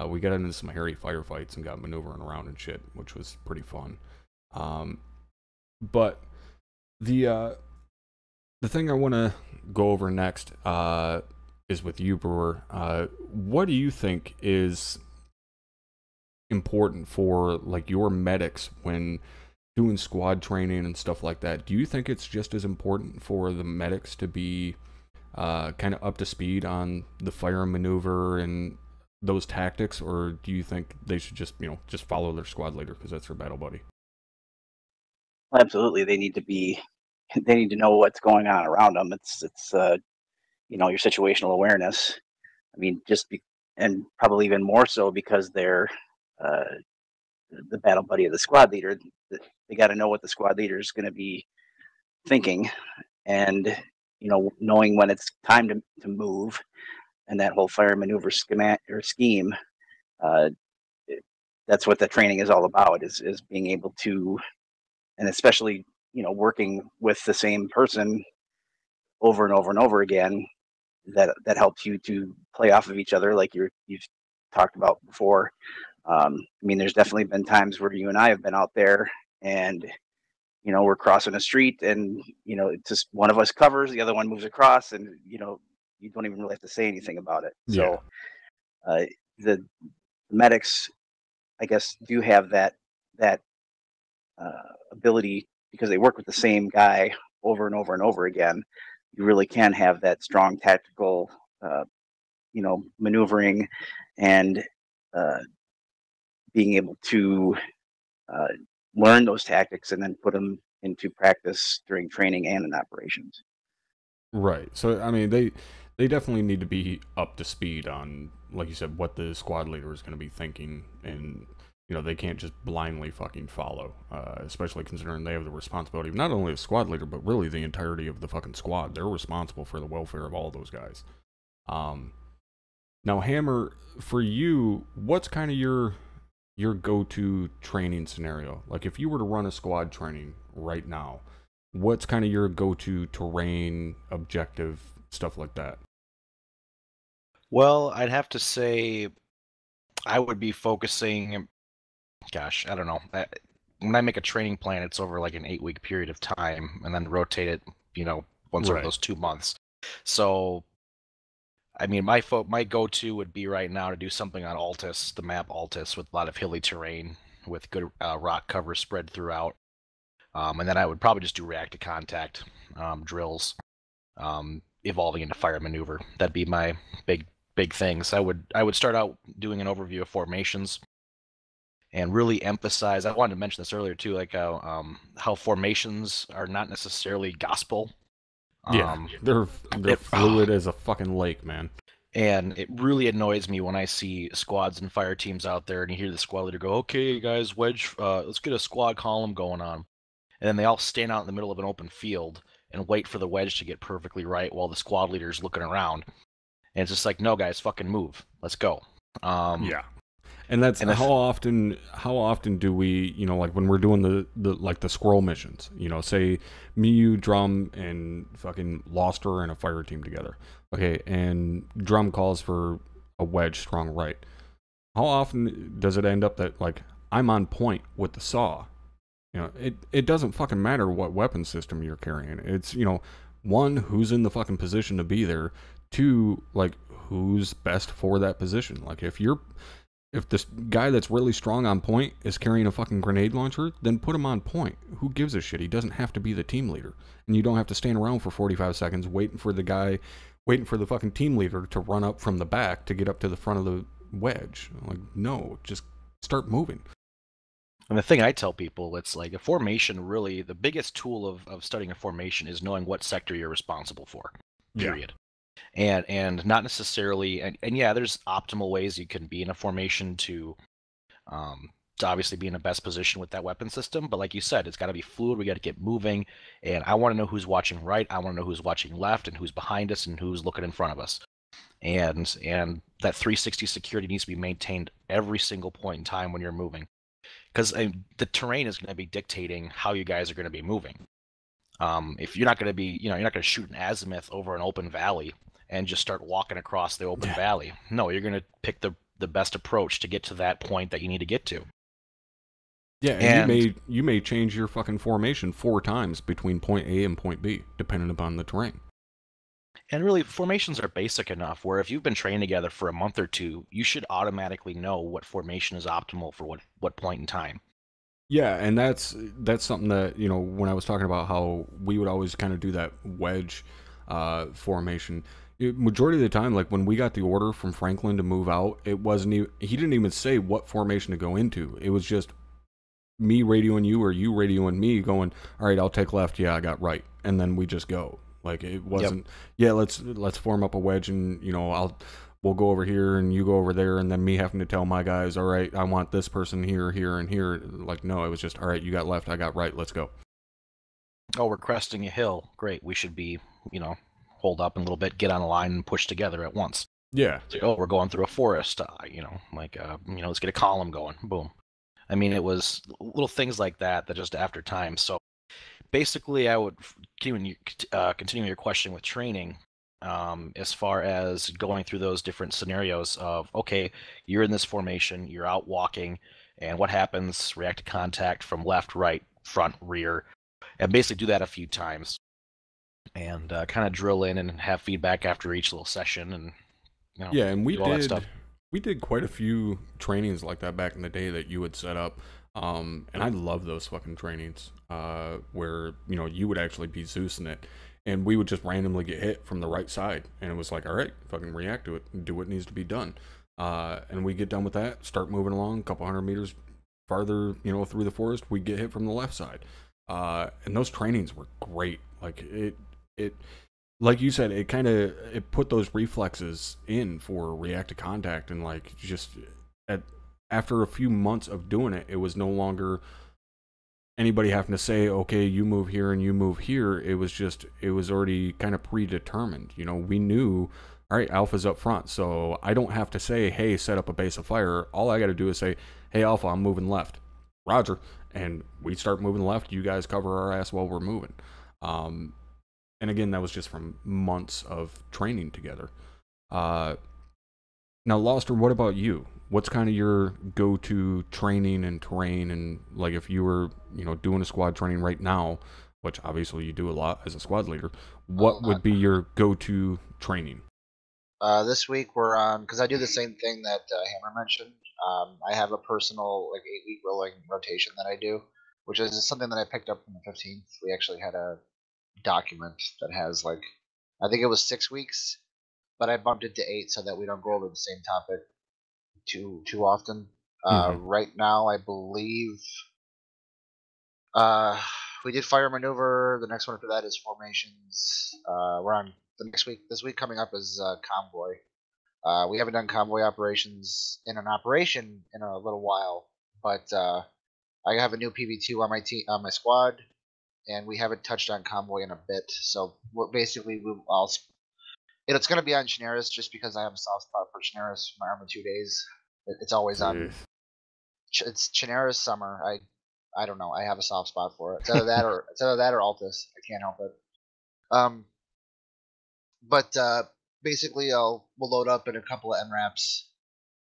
we got into some hairy firefights and got maneuvering around and shit, which was pretty fun. But the thing I want to go over next is with you, Brewer. What do you think is important for, like, your medics when doing squad training and stuff like that? Do you think it's just as important for the medics to be kind of up to speed on the fire maneuver and those tactics, or do you think they should just follow their squad leader because that's their battle buddy? Absolutely, they need to know what's going on around them. It's your situational awareness. I mean, and probably even more so because they're the battle buddy of the squad leader. They got to know what the squad leader is going to be thinking, and knowing when it's time to move, and that whole fire maneuver scheme. That's what the training is all about, is being able to, and especially working with the same person over and over and over again, that helps you to play off of each other, like you've talked about before. I mean, there's definitely been times where you and I have been out there, and we're crossing a street, and just one of us covers, the other one moves across, and you don't even really have to say anything about it. Yeah. So the medics, I guess, do have that ability, because they work with the same guy over and over and over again. You really can have that strong tactical, maneuvering, and being able to learn those tactics and then put them into practice during training and in operations. Right. So, I mean, they definitely need to be up to speed on, like you said, what the squad leader is going to be thinking, and they can't just blindly fucking follow, especially considering they have the responsibility of not only the squad leader, but really the entirety of the fucking squad. They're responsible for the welfare of all those guys. Now, Hammer, for you, what's kind of your go-to training scenario? Like, if you were to run a squad training right now, what's kind of your go-to terrain, objective, stuff like that? Well, I'd have to say I would be focusing, gosh, I don't know. When I make a training plan, it's over like an 8-week period of time, and then rotate it, once over those 2 months. So, I mean, my go-to would be right now to do something on Altus, the map Altus, with a lot of hilly terrain, with good rock cover spread throughout. And then I would probably just do react to contact drills, evolving into fire maneuver. That'd be my big things. I would start out doing an overview of formations, and really emphasize. I wanted to mention this earlier too, like how formations are not necessarily gospel. Yeah, they're fluid as a fucking lake, man. And it really annoys me when I see squads and fire teams out there, and you hear the squad leader go, "Okay, guys, wedge, let's get a squad column going on," and then they all stand out in the middle of an open field, and wait for the wedge to get perfectly right while the squad leader's looking around. And it's just like, no, guys, fucking move. Let's go. Yeah. And that's And if- how often do we, like when we're doing the squirrel missions, say me, you, Drum, and fucking Loster and a fire team together. Okay, and Drum calls for a wedge strong right. How often does it end up that, like, I'm on point with the saw? It doesn't fucking matter what weapon system you're carrying. It's, one, who's in the fucking position to be there. Two, like, who's best for that position. Like, if this guy that's really strong on point is carrying a fucking grenade launcher, then put him on point. Who gives a shit? He doesn't have to be the team leader. And you don't have to stand around for 45 seconds waiting for the fucking team leader to run up from the back to get up to the front of the wedge. Like, no, just start moving. And the thing I tell people, it's like a formation, really, the biggest tool of studying a formation is knowing what sector you're responsible for, period. Yeah. And not necessarily, and yeah, there's optimal ways you can be in a formation to obviously be in the best position with that weapon system. But like you said, it's got to be fluid. We got to get moving. And I want to know who's watching right. I want to know who's watching left and who's behind us and who's looking in front of us. And that 360 security needs to be maintained every single point in time when you're moving. Because the terrain is going to be dictating how you guys are going to be moving. If you're not going to be, you're not going to shoot an azimuth over an open valley and just start walking across the open valley. No, you're going to pick the best approach to get to that point that you need to get to. Yeah, and you may change your fucking formation 4 times between point A and point B, depending upon the terrain. And really, formations are basic enough where if you've been training together for a month or two, you should automatically know what formation is optimal for what point in time. Yeah, and that's something that, when I was talking about how we would always kind of do that wedge formation, majority of the time, like when we got the order from Franklin to move out, he didn't even say what formation to go into. It was just me radioing you or you radioing me going, all right, I'll take left, yeah, I got right, and then we just go. Like, it wasn't, yeah, let's form up a wedge, and we'll go over here and you go over there, and then me having to tell my guys, all right, I want this person here, here, and here. Like, no, it was just, all right, you got left, I got right, let's go. Oh, we're cresting a hill. Great, we should be, hold up a little bit, get on a line, and push together at once. Yeah. Like, oh, we're going through a forest, let's get a column going. Boom. I mean, it was little things like that just after time. So basically, I would continue your question with training, as far as going through those different scenarios of, okay, you're in this formation, you're out walking, and what happens? React to contact from left, right, front, rear, and basically do that a few times, and kind of drill in and have feedback after each little session, and yeah, and we do all that stuff. We did quite a few trainings like that back in the day that you would set up. And I love those fucking trainings, where, you would actually be Zeusing it, and we would just randomly get hit from the right side, and it was like, all right, fucking react to it and do what needs to be done. And we get done with that, start moving along a couple 100 meters farther, through the forest, we get hit from the left side. And those trainings were great. Like, it like you said, it put those reflexes in for react to contact, and like, just after a few months of doing it, it was no longer anybody having to say, okay, you move here and you move here. It was already kind of predetermined. We knew, all right, Alpha's up front, so I don't have to say, hey, set up a base of fire. All I got to do is say, hey, Alpha, I'm moving left. Roger. And we start moving left. You guys cover our ass while we're moving. And again, that was just from months of training together. Now, Loster, what about you? What's kind of your go-to training and terrain? And like, if you were, doing a squad training right now, which obviously you do a lot as a squad leader, what would be your go-to training? This week we're on, because I do the same thing that Hammer mentioned. I have a personal 8-week rolling rotation that I do, which is something that I picked up from the 15th. We actually had a document that has I think it was 6 weeks, but I bumped it to 8 so that we don't go over the same topic too often. Right now, I believe we did fire maneuver. The next one after that is formations. We're on the next week. This week coming up is convoy. We haven't done convoy operations in a little while, but I have a new PV2 on my team, on my squad. and we haven't touched on convoy in a bit. So basically, it's going to be on Chinaris just because I have a soft spot for Chinaris. My Arma 2 days. It's always on. It's Chinaris summer. I don't know. I have a soft spot for it. It's either that or Altus. I can't help it. But basically, we'll load up in a couple of NRAPs.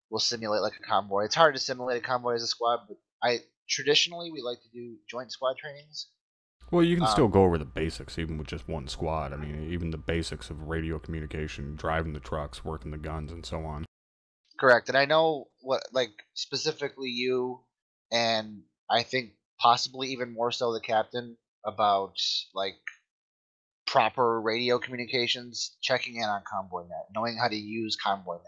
We'll simulate like a convoy. It's hard to simulate a convoy as a squad, but traditionally we like to do joint squad trainings. Well, you can still go over the basics even with just one squad. I mean, even the basics of radio communication, driving the trucks, working the guns, and so on. Correct. And I know what, like, specifically you, and I think possibly even more so the captain, about like proper radio communications, checking in on ConvoyNet, knowing how to use ConvoyNet,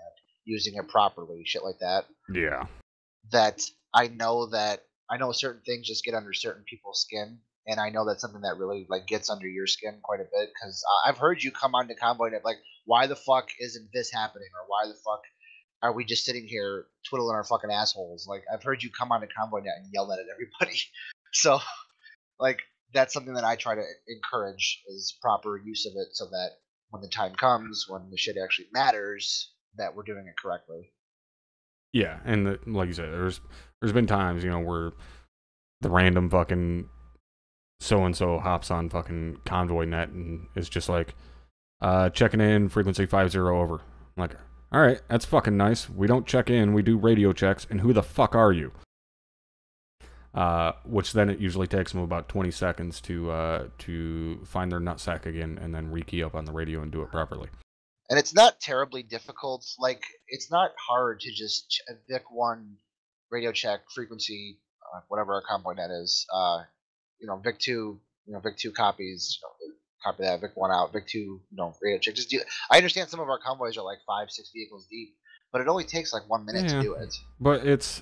using it properly, shit like that. Yeah. That I know certain things just get under certain people's skin, and I know that's something that really like gets under your skin quite a bit, because I've heard you come onto ConvoyNet like, why the fuck isn't this happening, or why the fuck are we just sitting here twiddling our fucking assholes? Like, I've heard you come onto ConvoyNet and yell at everybody. So, like, that's something that I try to encourage, is proper use of it, so that when the time comes, when the shit actually matters, that we're doing it correctly. Yeah, and like you said, there's been times, you know, where the random fucking so-and-so hops on fucking ConvoyNet and is just like, checking in, frequency 50 over. I'm like, alright, that's fucking nice. We don't check in, we do radio checks, and who the fuck are you? Which then it usually takes them about 20 seconds to find their nutsack again and then rekey up on the radio and do it properly. And it's not terribly difficult. Like, it's not hard to just VIC1 radio check frequency, whatever our ConvoyNet is. VIC2, VIC2 copies, copy that, VIC1 out, VIC2, radio check. I understand some of our convoys are like 5-6 vehicles deep, but it only takes like 1 minute to do it. But it's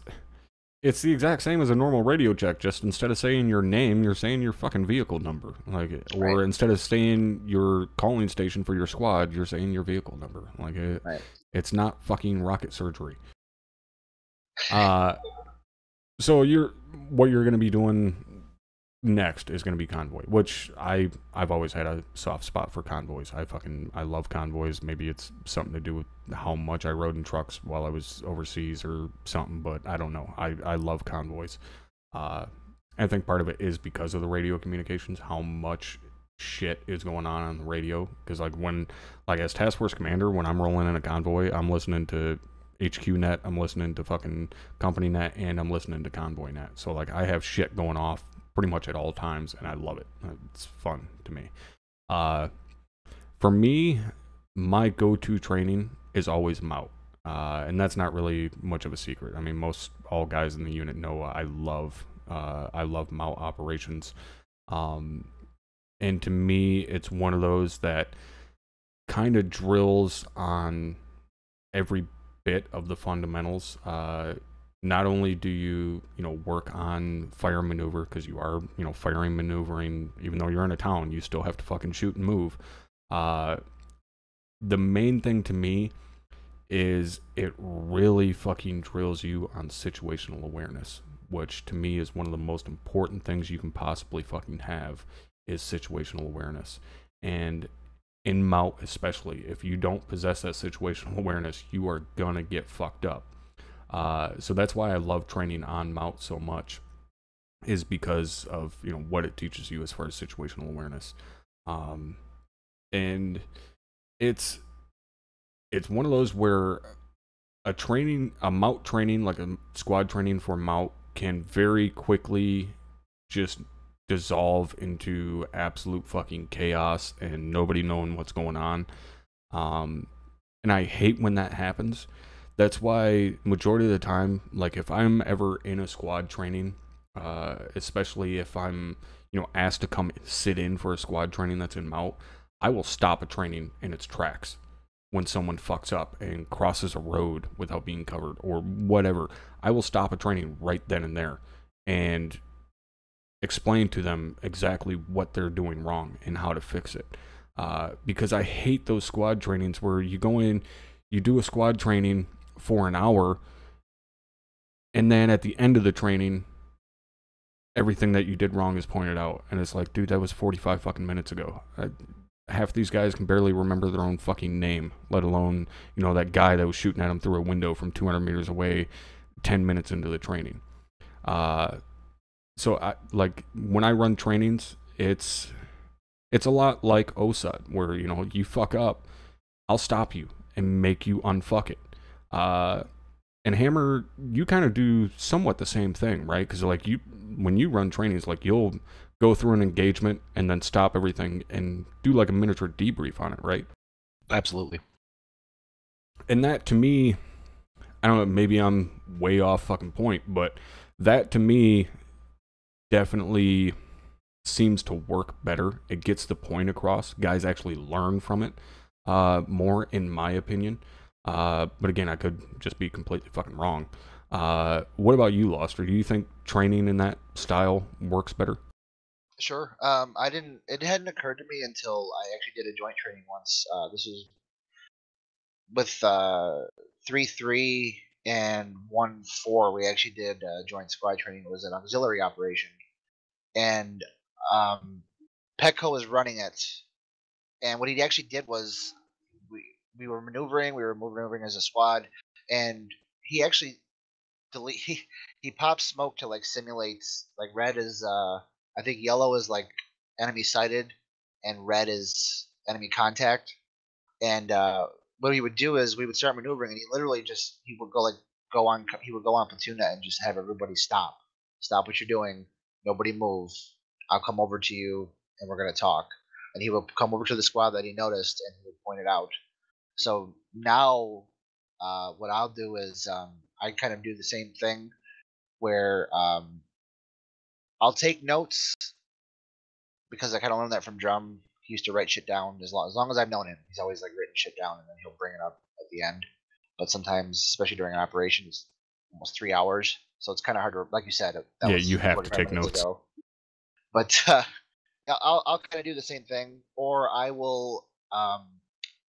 the exact same as a normal radio check. Just instead of saying your name, you're saying your fucking vehicle number, or instead of saying your calling station for your squad, you're saying your vehicle number. It's not fucking rocket surgery. So what you're going to be doing next is going to be convoy, which I've always had a soft spot for convoys. I love convoys. Maybe it's something to do with how much I rode in trucks while I was overseas or something, but I don't know. I love convoys. I think part of it is because of the radio communications, how much shit is going on the radio. Because as task force commander, when I'm rolling in a convoy, I'm listening to HQ net, I'm listening to fucking company net, and I'm listening to convoy net. So I have shit going off pretty much at all times, and I love it. It's fun to me. For me, my go-to training is always MOUT, and that's not really much of a secret. I mean, all guys in the unit know I love MOUT operations, and to me, it's one of those that kind of drills on every bit of the fundamentals. Not only do you work on fire maneuver, because you are firing, maneuvering, even though you're in a town, you still have to fucking shoot and move. The main thing to me is it really fucking drills you on situational awareness, which to me is one of the most important things you can possibly fucking have, is situational awareness. And in MOUT especially, if you don't possess that situational awareness, you are gonna get fucked up. So that's why I love training on MOUT so much, is because of what it teaches you as far as situational awareness. And it's one of those where a MOUT training, like a squad training for MOUT, can very quickly just dissolve into absolute fucking chaos and nobody knowing what's going on. And I hate when that happens. That's why majority of the time, if I'm ever in a squad training, especially if I'm, asked to come sit in for a squad training that's in MOUT, I will stop a training in its tracks when someone fucks up and crosses a road without being covered or whatever. I will stop a training right then and there and explain to them exactly what they're doing wrong and how to fix it. Because I hate those squad trainings where you go in, you do a squad training for an hour, and then at the end of the training, everything that you did wrong is pointed out, and it's like, dude, that was 45 fucking minutes ago. Half these guys can barely remember their own fucking name, let alone, you know, that guy that was shooting at them through a window from 200 meters away 10 minutes into the training. So I, like, when I run trainings, it's a lot like OSUT, where, you know, you fuck up, I'll stop you and make you unfuck it. And Hammer, you kind of do somewhat the same thing, right? Because, like, when you run trainings, like, you'll go through an engagement and then stop everything and do like a miniature debrief on it, right? Absolutely. And that, to me, I don't know, maybe I'm way off fucking point, but that to me definitely seems to work better. It gets the point across. Guys actually learn from it more, in my opinion. But again, I could just be completely fucking wrong. What about you, Loster? Do you think training in that style works better? Sure. It hadn't occurred to me until I actually did a joint training once. This was with 3-3 and 1-4. We actually did joint squad training. It was an auxiliary operation, and Petco was running it. And what he actually did was we were maneuvering as a squad, and he actually he popped smoke to like simulate, like, red is I think yellow is like enemy sighted and red is enemy contact. And what he would do is we would start maneuvering, and he would go on platoon net and just have everybody stop what you're doing, nobody move, I'll come over to you and we're gonna talk. And he would come over to the squad that he noticed and he would point it out. So now what I'll do is I kind of do the same thing where I'll take notes, because I kind of learned that from Drum. He used to write shit down. As long as I've known him, he's always like written shit down, and then he'll bring it up at the end. But sometimes, especially during an operation, it's almost 3 hours, so it's kind of hard to, like you said. Yeah, you have to take notes. But I'll kind of do the same thing, or I will,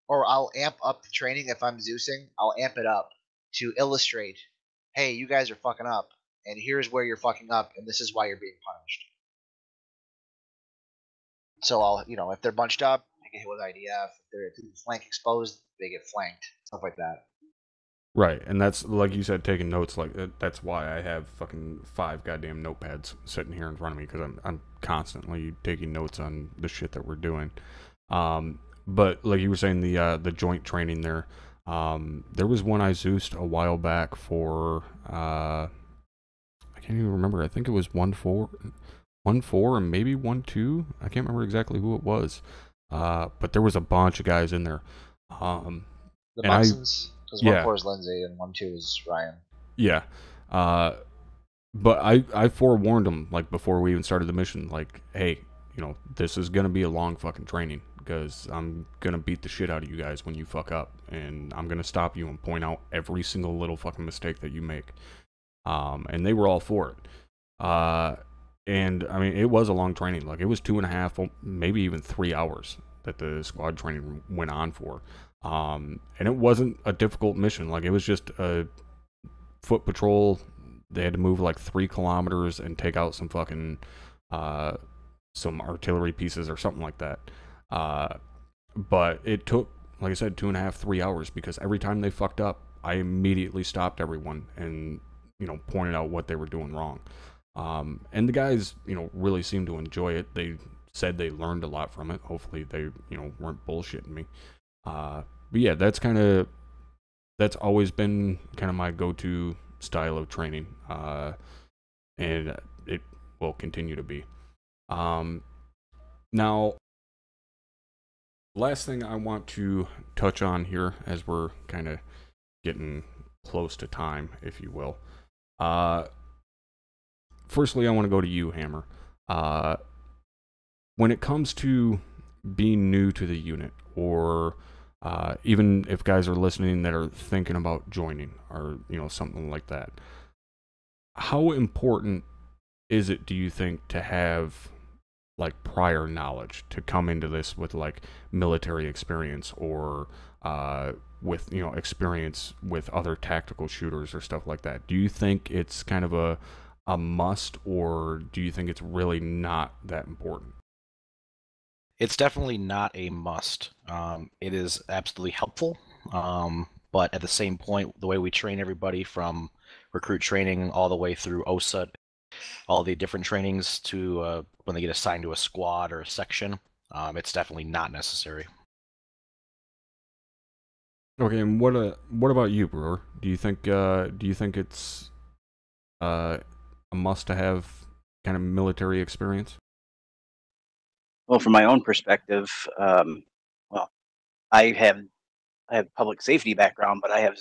or I'll amp up the training if I'm Zeusing. I'll amp it up to illustrate, hey, you guys are fucking up, and here's where you're fucking up, and this is why you're being punished. So I'll, if they're bunched up, they get hit with IDF. If they're flank exposed, they get flanked. Stuff like that. Right, and that's, like you said, taking notes. Like, that's why I have fucking 5 goddamn notepads sitting here in front of me, because I'm constantly taking notes on the shit that we're doing. But like you were saying, the joint training there, there was one I Zeused a while back for, I can't even remember. I think it was 1-4 and maybe 1-2. I can't remember exactly who it was. But there was a bunch of guys in there. The Buxons, because 1-4 is Lindsay and 1-2 is Ryan. Yeah. But I forewarned them, like, before we even started the mission, like, hey, this is gonna be a long fucking training, because I'm gonna beat the shit out of you guys when you fuck up, and I'm gonna stop you and point out every single little fucking mistake that you make. And they were all for it. And I mean, it was a long training. Like, it was 2.5, maybe even 3 hours that the squad training went on for. And it wasn't a difficult mission. Like, it was just a foot patrol. They had to move like 3 kilometers and take out some fucking some artillery pieces or something like that. But it took, like I said, 2.5, 3 hours, because every time they fucked up, I immediately stopped everyone and pointed out what they were doing wrong. And the guys, really seemed to enjoy it. They said they learned a lot from it. Hopefully they, weren't bullshitting me. But yeah, that's always been kind of my go-to style of training. And it will continue to be. Now, last thing I want to touch on here, as we're kind of getting close to time, if you will. Firstly, I want to go to you, Hammer. When it comes to being new to the unit, or even if guys are listening that are thinking about joining, or something like that, how important is it, do you think, to have like prior knowledge, to come into this with like military experience, or with experience with other tactical shooters or stuff like that? Do you think it's kind of a a must, or do you think it's really not that important? It's definitely not a must. It is absolutely helpful, but at the same point, the way we train everybody from recruit training all the way through OSUT, all the different trainings to when they get assigned to a squad or a section, it's definitely not necessary. Okay, and what about you, Brewer? Do you think it's a must to have kind of military experience? Well, from my own perspective, well, I have public safety background, but I have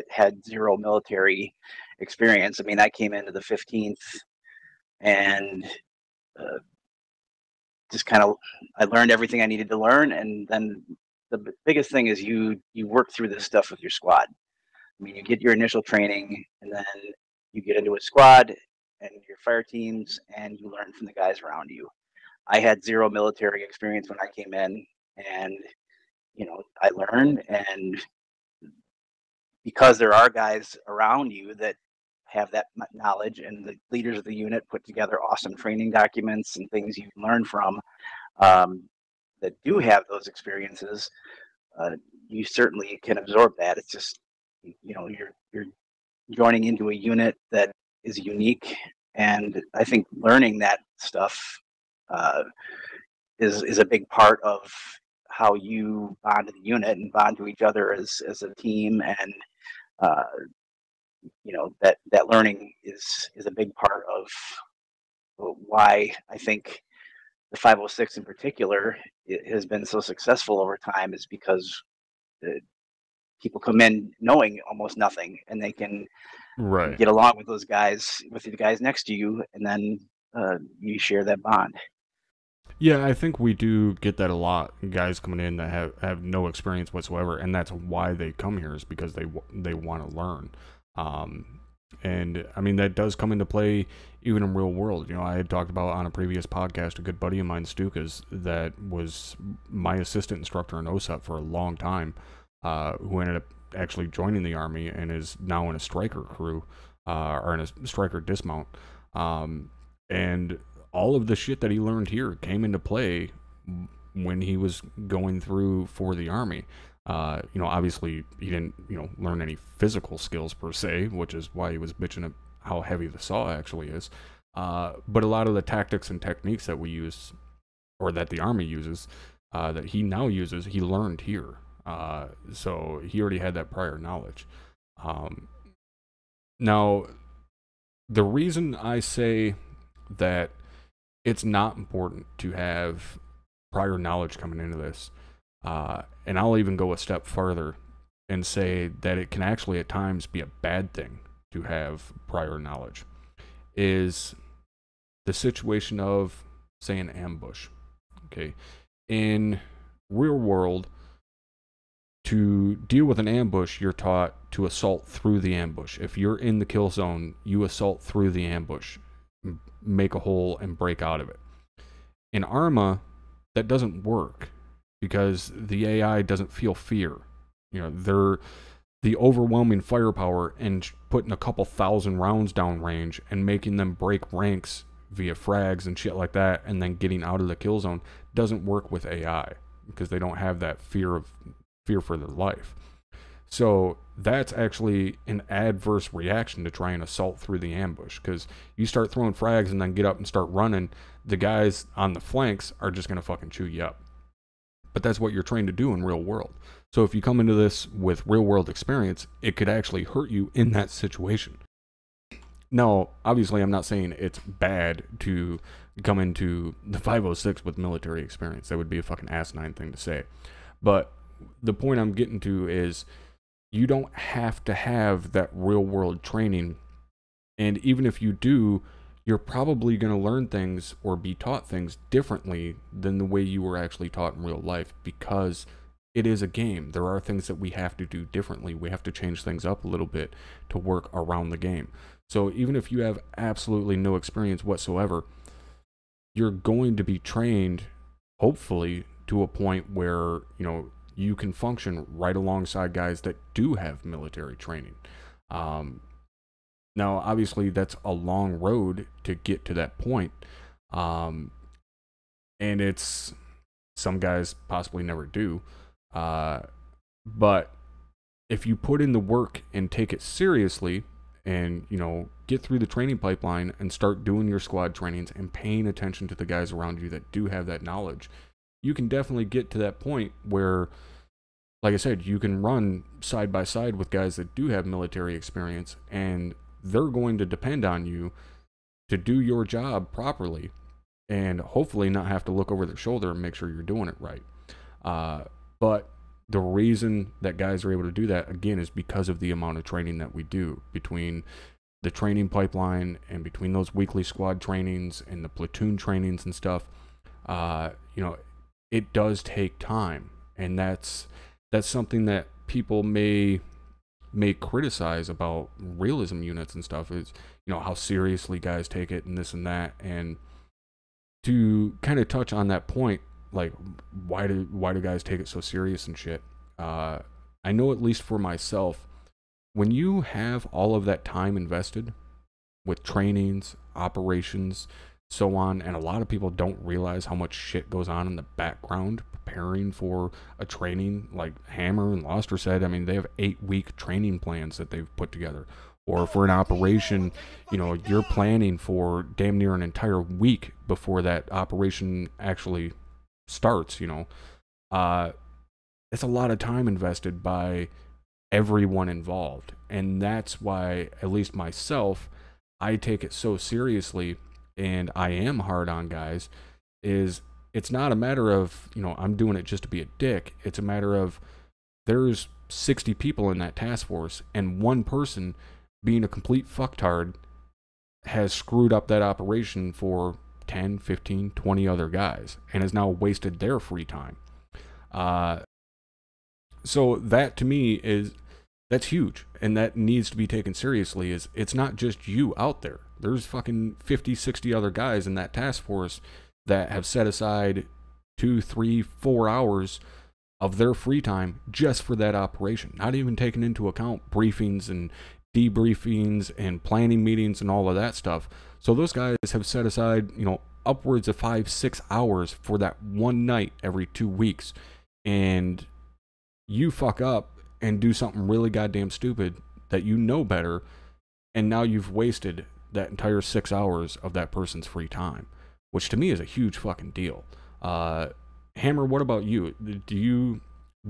had zero military experience. I mean, I came into the 15th and uh, just kind of I learned everything I needed to learn, and then the biggest thing is you work through this stuff with your squad. I mean, you get your initial training, and then you get into a squad and your fire teams, and you learn from the guys around you. I had zero military experience when I came in, and I learned, and because there are guys around you that have that knowledge, and the leaders of the unit put together awesome training documents and things you can learn from, um, that do have those experiences, you certainly can absorb that. It's just you're joining into a unit that is unique, and I think learning that stuff uh, is a big part of how you bond to the unit and bond to each other as a team, and uh, that learning is a big part of why I think the 506 in particular has been so successful over time, is because people come in knowing almost nothing, and they can Right. get along with those guys, with the guys next to you, and then you share that bond. Yeah, I think we do get that a lot. Guys coming in that have no experience whatsoever, and that's why they come here, is because they want to learn. And I mean, that does come into play even in real world. I had talked about on a previous podcast a good buddy of mine, Stukas, that was my assistant instructor in OSUT for a long time, who ended up actually joining the Army and is now in a striker crew, or in a striker dismount. And all of the shit that he learned here came into play when he was going through for the Army. Obviously he didn't, learn any physical skills per se, which is why he was bitching at how heavy the saw actually is. But a lot of the tactics and techniques that we use, or that the Army uses, that he now uses, he learned here. So he already had that prior knowledge. Now, the reason I say that it's not important to have prior knowledge coming into this, and I'll even go a step further and say that it can actually at times be a bad thing to have prior knowledge, is the situation of, say, an ambush. Okay, in real world, to deal with an ambush, you're taught to assault through the ambush. If you're in the kill zone, you assault through the ambush, make a hole, and break out of it. In Arma, that doesn't work because the AI doesn't feel fear. They're the overwhelming firepower and putting a couple thousand rounds down range and making them break ranks via frags and shit like that, and then getting out of the kill zone doesn't work with AI because they don't have that fear for their life. So that's actually an adverse reaction to try and assault through the ambush, because you start throwing frags and then get up and start running, the guys on the flanks are just going to fucking chew you up. But that's what you're trained to do in real world. So if you come into this with real world experience, it could actually hurt you in that situation. Now, obviously, I'm not saying it's bad to come into the 506 with military experience. That would be a fucking asinine thing to say. But the point I'm getting to is, you don't have to have that real world training. And even if you do, you're probably going to learn things or be taught things differently than the way you were actually taught in real life, because it is a game. There are things that we have to do differently. We have to change things up a little bit to work around the game. So even if you have absolutely no experience whatsoever, you're going to be trained, hopefully, to a point where, you can function right alongside guys that do have military training. Now, obviously, that's a long road to get to that point. And it's, some guys possibly never do. But if you put in the work and take it seriously and, you know, get through the training pipeline and start doing your squad trainings and paying attention to the guys around you that do have that knowledge, you can definitely get to that point where, like I said, you can run side by side with guys that do have military experience, and they're going to depend on you to do your job properly and hopefully not have to look over their shoulder and make sure you're doing it right. But the reason that guys are able to do that, again, is because of the amount of training that we do between the training pipeline and between those weekly squad trainings and the platoon trainings and stuff. You know, it does take time, and that's something that people may criticize about realism units and stuff, is, you know, how seriously guys take it and this and that. And to kind of touch on that point, like, why do guys take it so serious and shit? I know, at least for myself, when you have all of that time invested with trainings, operations, so on, and a lot of people don't realize how much shit goes on in the background preparing for a training, like Hammer and Loster said. I mean, they have 8-week training plans that they've put together. Or for an operation, you know, you're planning for damn near an entire week before that operation actually starts, you know. It's a lot of time invested by everyone involved. And that's why, at least myself, I take it so seriously, and I am hard on guys. Is it's not a matter of, you know, I'm doing it just to be a dick. It's a matter of, there's 60 people in that task force, and one person being a complete fucktard has screwed up that operation for 10, 15, 20 other guys and has now wasted their free time. So that, to me, that's huge, and that needs to be taken seriously. Is it's not just you out there. There's fucking 50, 60 other guys in that task force that have set aside 2, 3, 4 hours of their free time just for that operation, not even taking into account briefings and debriefings and planning meetings and all of that stuff. So those guys have set aside, you know, upwards of 5, 6 hours for that one night every 2 weeks. And you fuck up and do something really goddamn stupid that you know better, and now you've wasted that entire 6 hours of that person's free time, which to me is a huge fucking deal. Hammer, what about you? Do you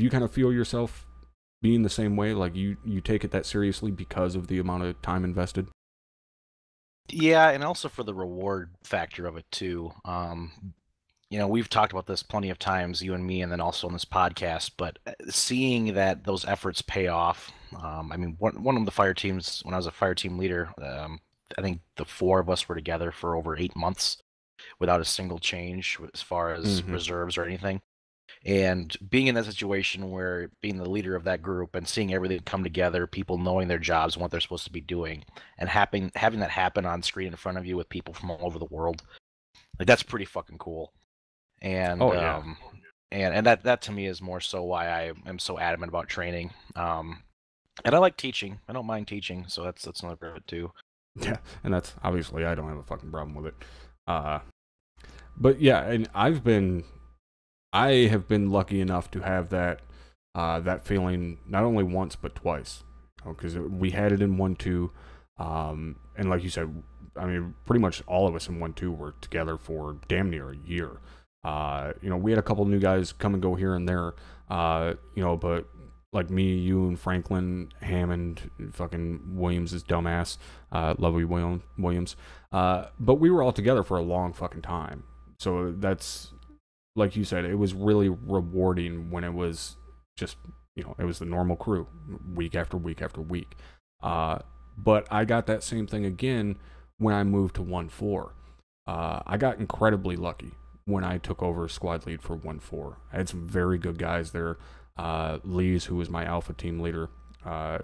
kind of feel yourself being the same way? Like, you take it that seriously because of the amount of time invested? Yeah, and also for the reward factor of it too. You know, we've talked about this plenty of times, you and me, and then also on this podcast, but seeing that those efforts pay off. I mean, one of the fire teams, when I was a fire team leader, I think the 4 of us were together for over 8 months without a single change as far as reserves or anything. And being in that situation where being the leader of that group and seeing everything come together, people knowing their jobs and what they're supposed to be doing, and having that happen on screen in front of you with people from all over the world, like, that's pretty fucking cool. And and that to me is more so why I am so adamant about training. And I like teaching. I don't mind teaching, so that's another part of it too. Yeah, and that's obviously, I don't have a fucking problem with it. But yeah, and I have been lucky enough to have that feeling not only once but twice, because we had it in 1-2, and like you said, I mean, pretty much all of us in 1-2 were together for damn near a year. You know, we had a couple new guys come and go here and there, you know, but like me, you, and Franklin, Hammond, fucking Williams is dumbass, Lovey Williams, but we were all together for a long fucking time. So that's, like you said, it was really rewarding when it was just, you know, it was the normal crew, week after week after week. But I got that same thing again when I moved to 1-4. I got incredibly lucky when I took over squad lead for 1-4. I had some very good guys there. Lees, who was my alpha team leader,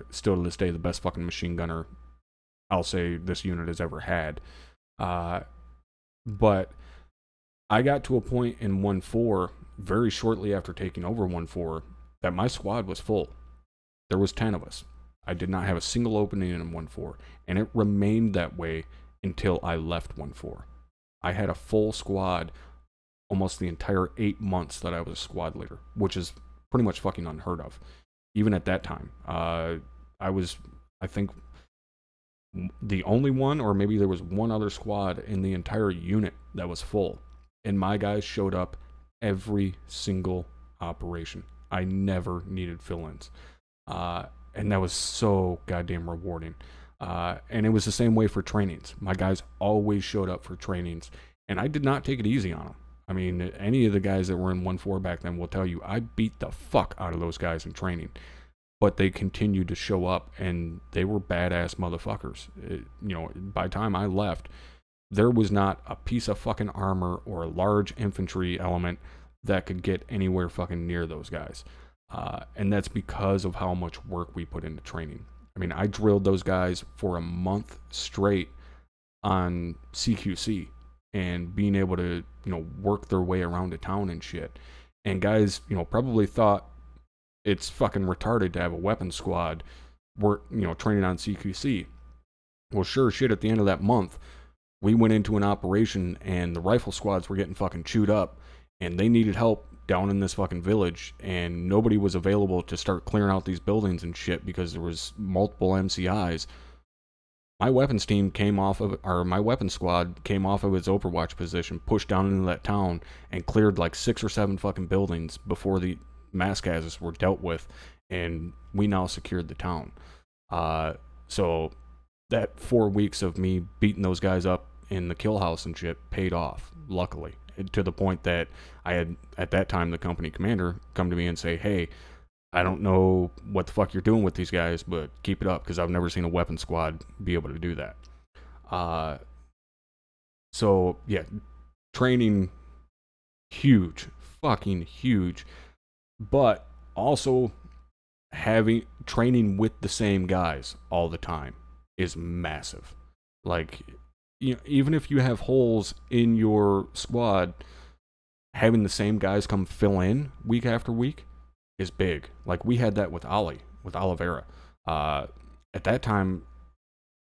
still to this day the best fucking machine gunner I'll say this unit has ever had. But I got to a point in 1-4 very shortly after taking over 1-4 that my squad was full. There was 10 of us. I did not have a single opening in 1-4, and it remained that way until I left 1-4. I had a full squad almost the entire 8 months that I was a squad leader, which is pretty much fucking unheard of. Even at that time, I was, I think, the only one, or maybe there was one other squad in the entire unit that was full, and my guys showed up every single operation. I never needed fill-ins, and that was so goddamn rewarding. And it was the same way for trainings. My guys always showed up for trainings, and I did not take it easy on them. I mean, any of the guys that were in 1-4 back then will tell you I beat the fuck out of those guys in training. But they continued to show up, and they were badass motherfuckers. By the time I left, there was not a piece of fucking armor or a large infantry element that could get anywhere fucking near those guys. And that's because of how much work we put into training. I mean, I drilled those guys for a month straight on CQC and being able to, work their way around a town and shit. And guys, probably thought it's fucking retarded to have a weapons squad work, training on CQC. Well, sure shit, at the end of that month, we went into an operation and the rifle squads were getting fucking chewed up and they needed help down in this fucking village, and nobody was available to start clearing out these buildings and shit because there was multiple MCIs. My weapons team came off of, or my weapons squad came off of its overwatch position, pushed down into that town, and cleared like 6 or 7 fucking buildings before the mass gases were dealt with, and we now secured the town. So that 4 weeks of me beating those guys up in the kill house and shit paid off, luckily, to the point that I had, at that time, the company commander come to me and say, hey, I don't know what the fuck you're doing with these guys, but keep it up, because I've never seen a weapon squad be able to do that. So, yeah, training, huge, fucking huge, but also training with the same guys all the time is massive. Like, even if you have holes in your squad, having the same guys come fill in week after week is big. Like, we had that with Ali, with Oliveira. At that time,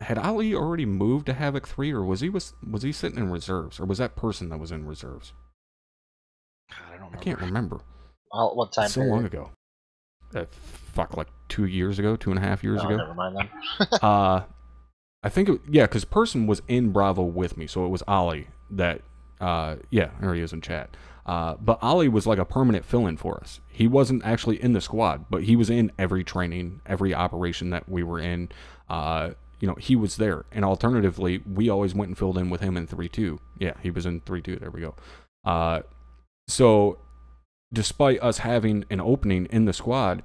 had Ali already moved to Havoc 3, or was he sitting in reserves, or was that person that was in reserves? I don't remember. I can't remember. What time? So long ago. Like 2 years ago, 2.5 years ago. Never mind then. I think, because person was in Bravo with me, so it was Ali that, there he is in chat. But Ali was like a permanent fill-in for us. He wasn't actually in the squad, but he was in every training, every operation that we were in. He was there. And alternatively, we always went and filled in with him in 3-2. Yeah, he was in 3-2. There we go. So, despite us having an opening in the squad,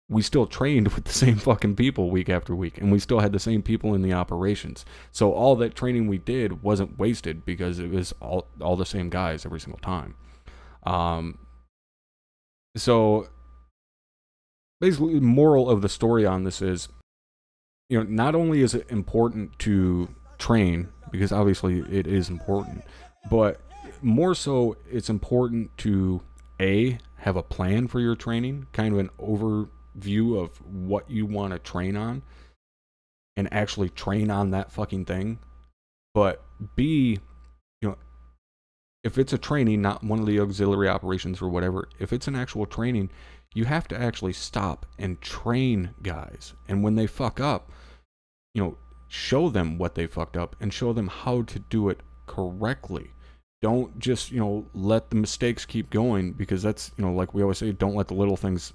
we still trained with the same fucking people week after week, and we still had the same people in the operations. So all that training we did wasn't wasted because it was all the same guys every single time. So basically, the moral of the story on this is, not only is it important to train, because obviously it is important, but more so it's important to have a plan for your training, kind of an overview of what you want to train on, and actually train on that fucking thing. But B, if it's a training, not one of the auxiliary operations or whatever, if it's an actual training, you have to actually stop and train guys. And when they fuck up, show them what they fucked up and show them how to do it correctly. Don't just, let the mistakes keep going, because that's, like we always say, don't let the little things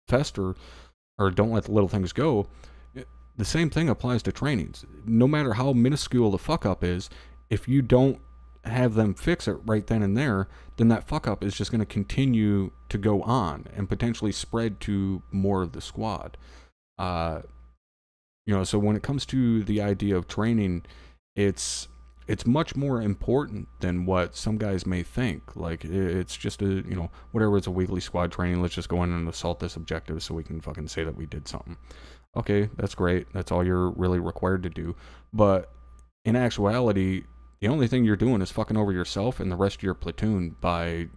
fester, or don't let the little things go. The same thing applies to trainings. No matter how minuscule the fuck up is, if you don't have them fix it right then and there, then that fuck up is just going to continue to go on and potentially spread to more of the squad. So when it comes to the idea of training, it's much more important than what some guys may think. Like, it's just whatever, it's a weekly squad training, let's just go in and assault this objective so we can fucking say that we did something. Okay, that's great. That's all you're really required to do. But in actuality, the only thing you're doing is fucking over yourself and the rest of your platoon by,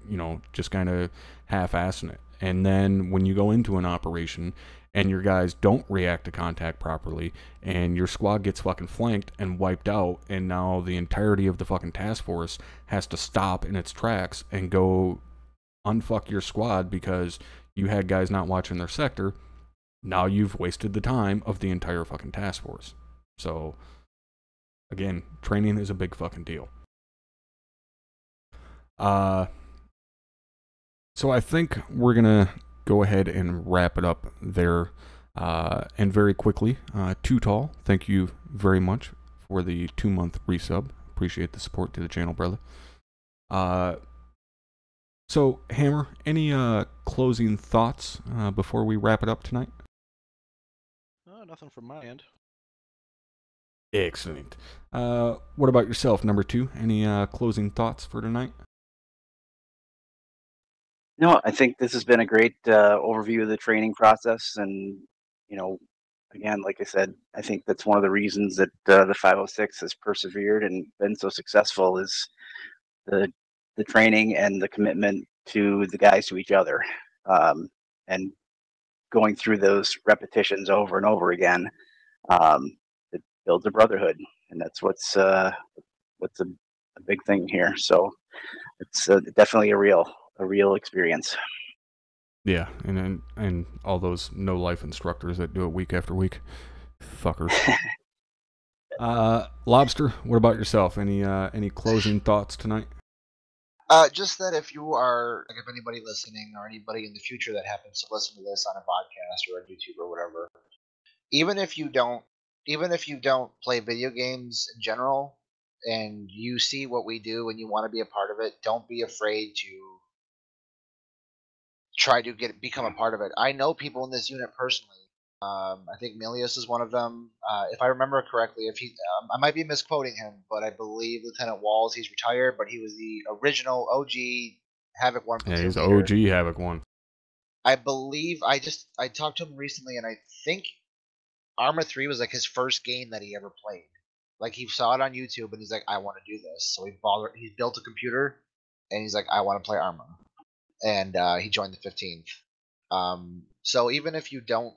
just kind of half-assing it. And then when you go into an operation and your guys don't react to contact properly, and your squad gets fucking flanked and wiped out, and now the entirety of the fucking task force has to stop in its tracks and go unfuck your squad because you had guys not watching their sector. Now you've wasted the time of the entire fucking task force. So, again, training is a big fucking deal. So I think we're gonna go ahead and wrap it up there. And very quickly, Too Tall, thank you very much for the 2-month resub. Appreciate the support to the channel, brother. So, Hammer, any closing thoughts before we wrap it up tonight? Nothing from my end. Excellent. What about yourself, number 2? Any closing thoughts for tonight? No, I think this has been a great overview of the training process, and again, like I said, I think that's one of the reasons that the 506 has persevered and been so successful is the training and the commitment to the guys to each other, and going through those repetitions over and over again. It builds a brotherhood, and that's what's a big thing here. So it's definitely a real experience. Yeah, and all those no life instructors that do it week after week, fuckers. Lobster, what about yourself? Any closing thoughts tonight? Just that if anybody listening or anybody in the future that happens to listen to this on a podcast or on YouTube or whatever, even if you don't play video games in general, and you see what we do and you want to be a part of it, don't be afraid to try to become a part of it. I know people in this unit personally. I think Milius is one of them. If I remember correctly, I might be misquoting him, but I believe Lieutenant Walls, he's retired, but he was the original OG Havoc 1 platoon Yeah, he's leader. OG Havoc 1. I believe I talked to him recently, and I think Arma 3 was like his first game that he ever played. Like, he saw it on YouTube, and he's like, I want to do this. So he built a computer, and he's like, I want to play Arma. And he joined the 15th. So even if you don't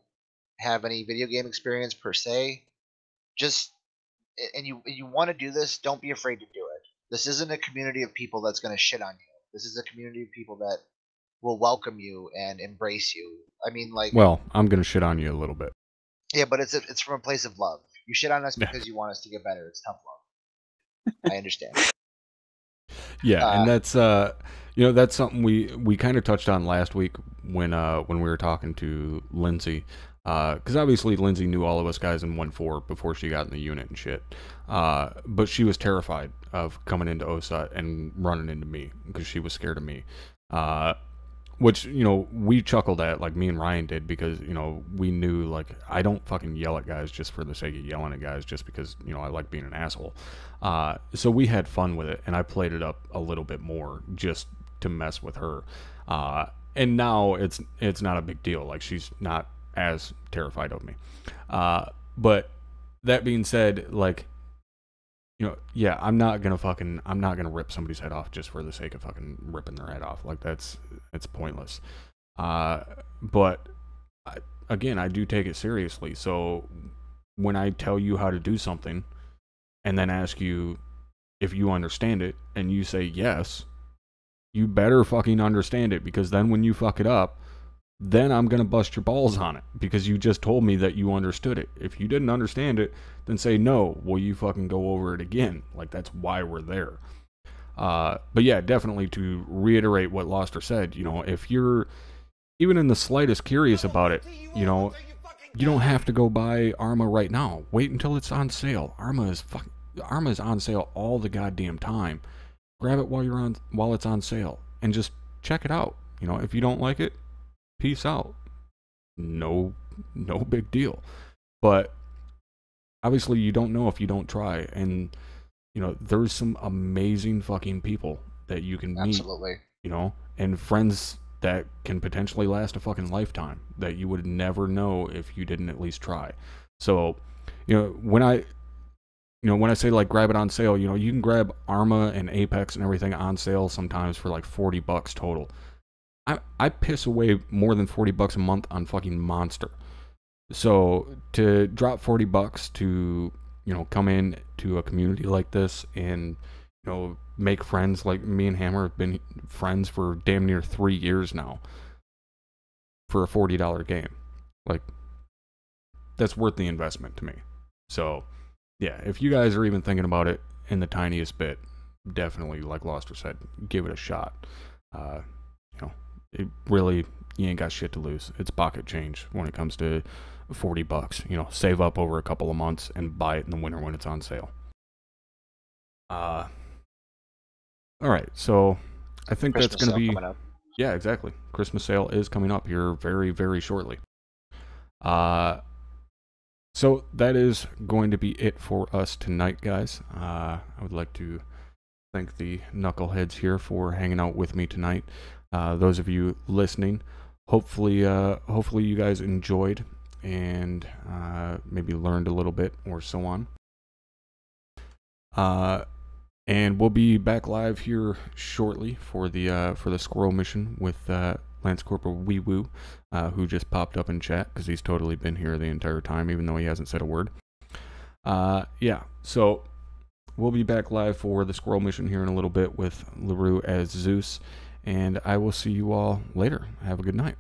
have any video game experience per se, and you want to do this, don't be afraid to do it. This isn't a community of people that's going to shit on you. This is a community of people that will welcome you and embrace you. I mean, like, well, I'm gonna shit on you a little bit. Yeah, but it's from a place of love. You shit on us because you want us to get better. It's tough love. I understand. Yeah, and that's that's something we kind of touched on last week when we were talking to Lindsay, because obviously Lindsay knew all of us guys in 1-4 before she got in the unit and shit, but she was terrified of coming into OSUT and running into me because she was scared of me, which we chuckled at, like me and Ryan did, because we knew, like, I don't fucking yell at guys just for the sake of yelling at guys just because I like being an asshole. So we had fun with it, and I played it up a little bit more just to mess with her. And now it's not a big deal. Like, she's not as terrified of me. But that being said, like, yeah, I'm not gonna rip somebody's head off just for the sake of fucking ripping their head off. Like, it's pointless. But again, I do take it seriously. So when I tell you how to do something and then ask you if you understand it and you say yes, you better fucking understand it, because then when you fuck it up, then I'm going to bust your balls on it because you just told me that you understood it. If you didn't understand it, then say, no, will you fucking go over it again? Like, that's why we're there. But yeah, definitely to reiterate what Loster said, if you're even in the slightest curious about it, you don't have to go buy Arma right now. Wait until it's on sale. Arma is on sale all the goddamn time. Grab it while it's on sale and just check it out. If you don't like it, peace out. No big deal. But obviously you don't know if you don't try, and there's some amazing fucking people that you can meet. Absolutely. And friends that can potentially last a fucking lifetime that you would never know if you didn't at least try. So, when I say, like, grab it on sale, you can grab Arma and Apex and everything on sale sometimes for like $40 total. I piss away more than $40 a month on fucking Monster. So to drop $40 to, you know, come in to a community like this and, you know, make friends. Like me and Hammer have been friends for damn near 3 years now for a $40 game. Like, that's worth the investment to me. So yeah, if you guys are even thinking about it in the tiniest bit, definitely, like Loster said, give it a shot. You know, it really, you ain't got shit to lose. It's pocket change when it comes to $40. You know, save up over a couple of months and buy it in the winter when it's on sale. All right, so I think Christmas that's going to be coming up. Yeah, exactly. Christmas sale is coming up here very, very shortly. So that is going to be it for us tonight, guys. I would like to thank the knuckleheads here for hanging out with me tonight. Those of you listening, hopefully you guys enjoyed and maybe learned a little bit or so on. And we'll be back live here shortly for the squirrel mission with Lance Corporal Wee Woo, who just popped up in chat because he's totally been here the entire time, even though he hasn't said a word. Yeah, so we'll be back live for the squirrel mission here in a little bit with LaRue as Zeus, and I will see you all later. Have a good night.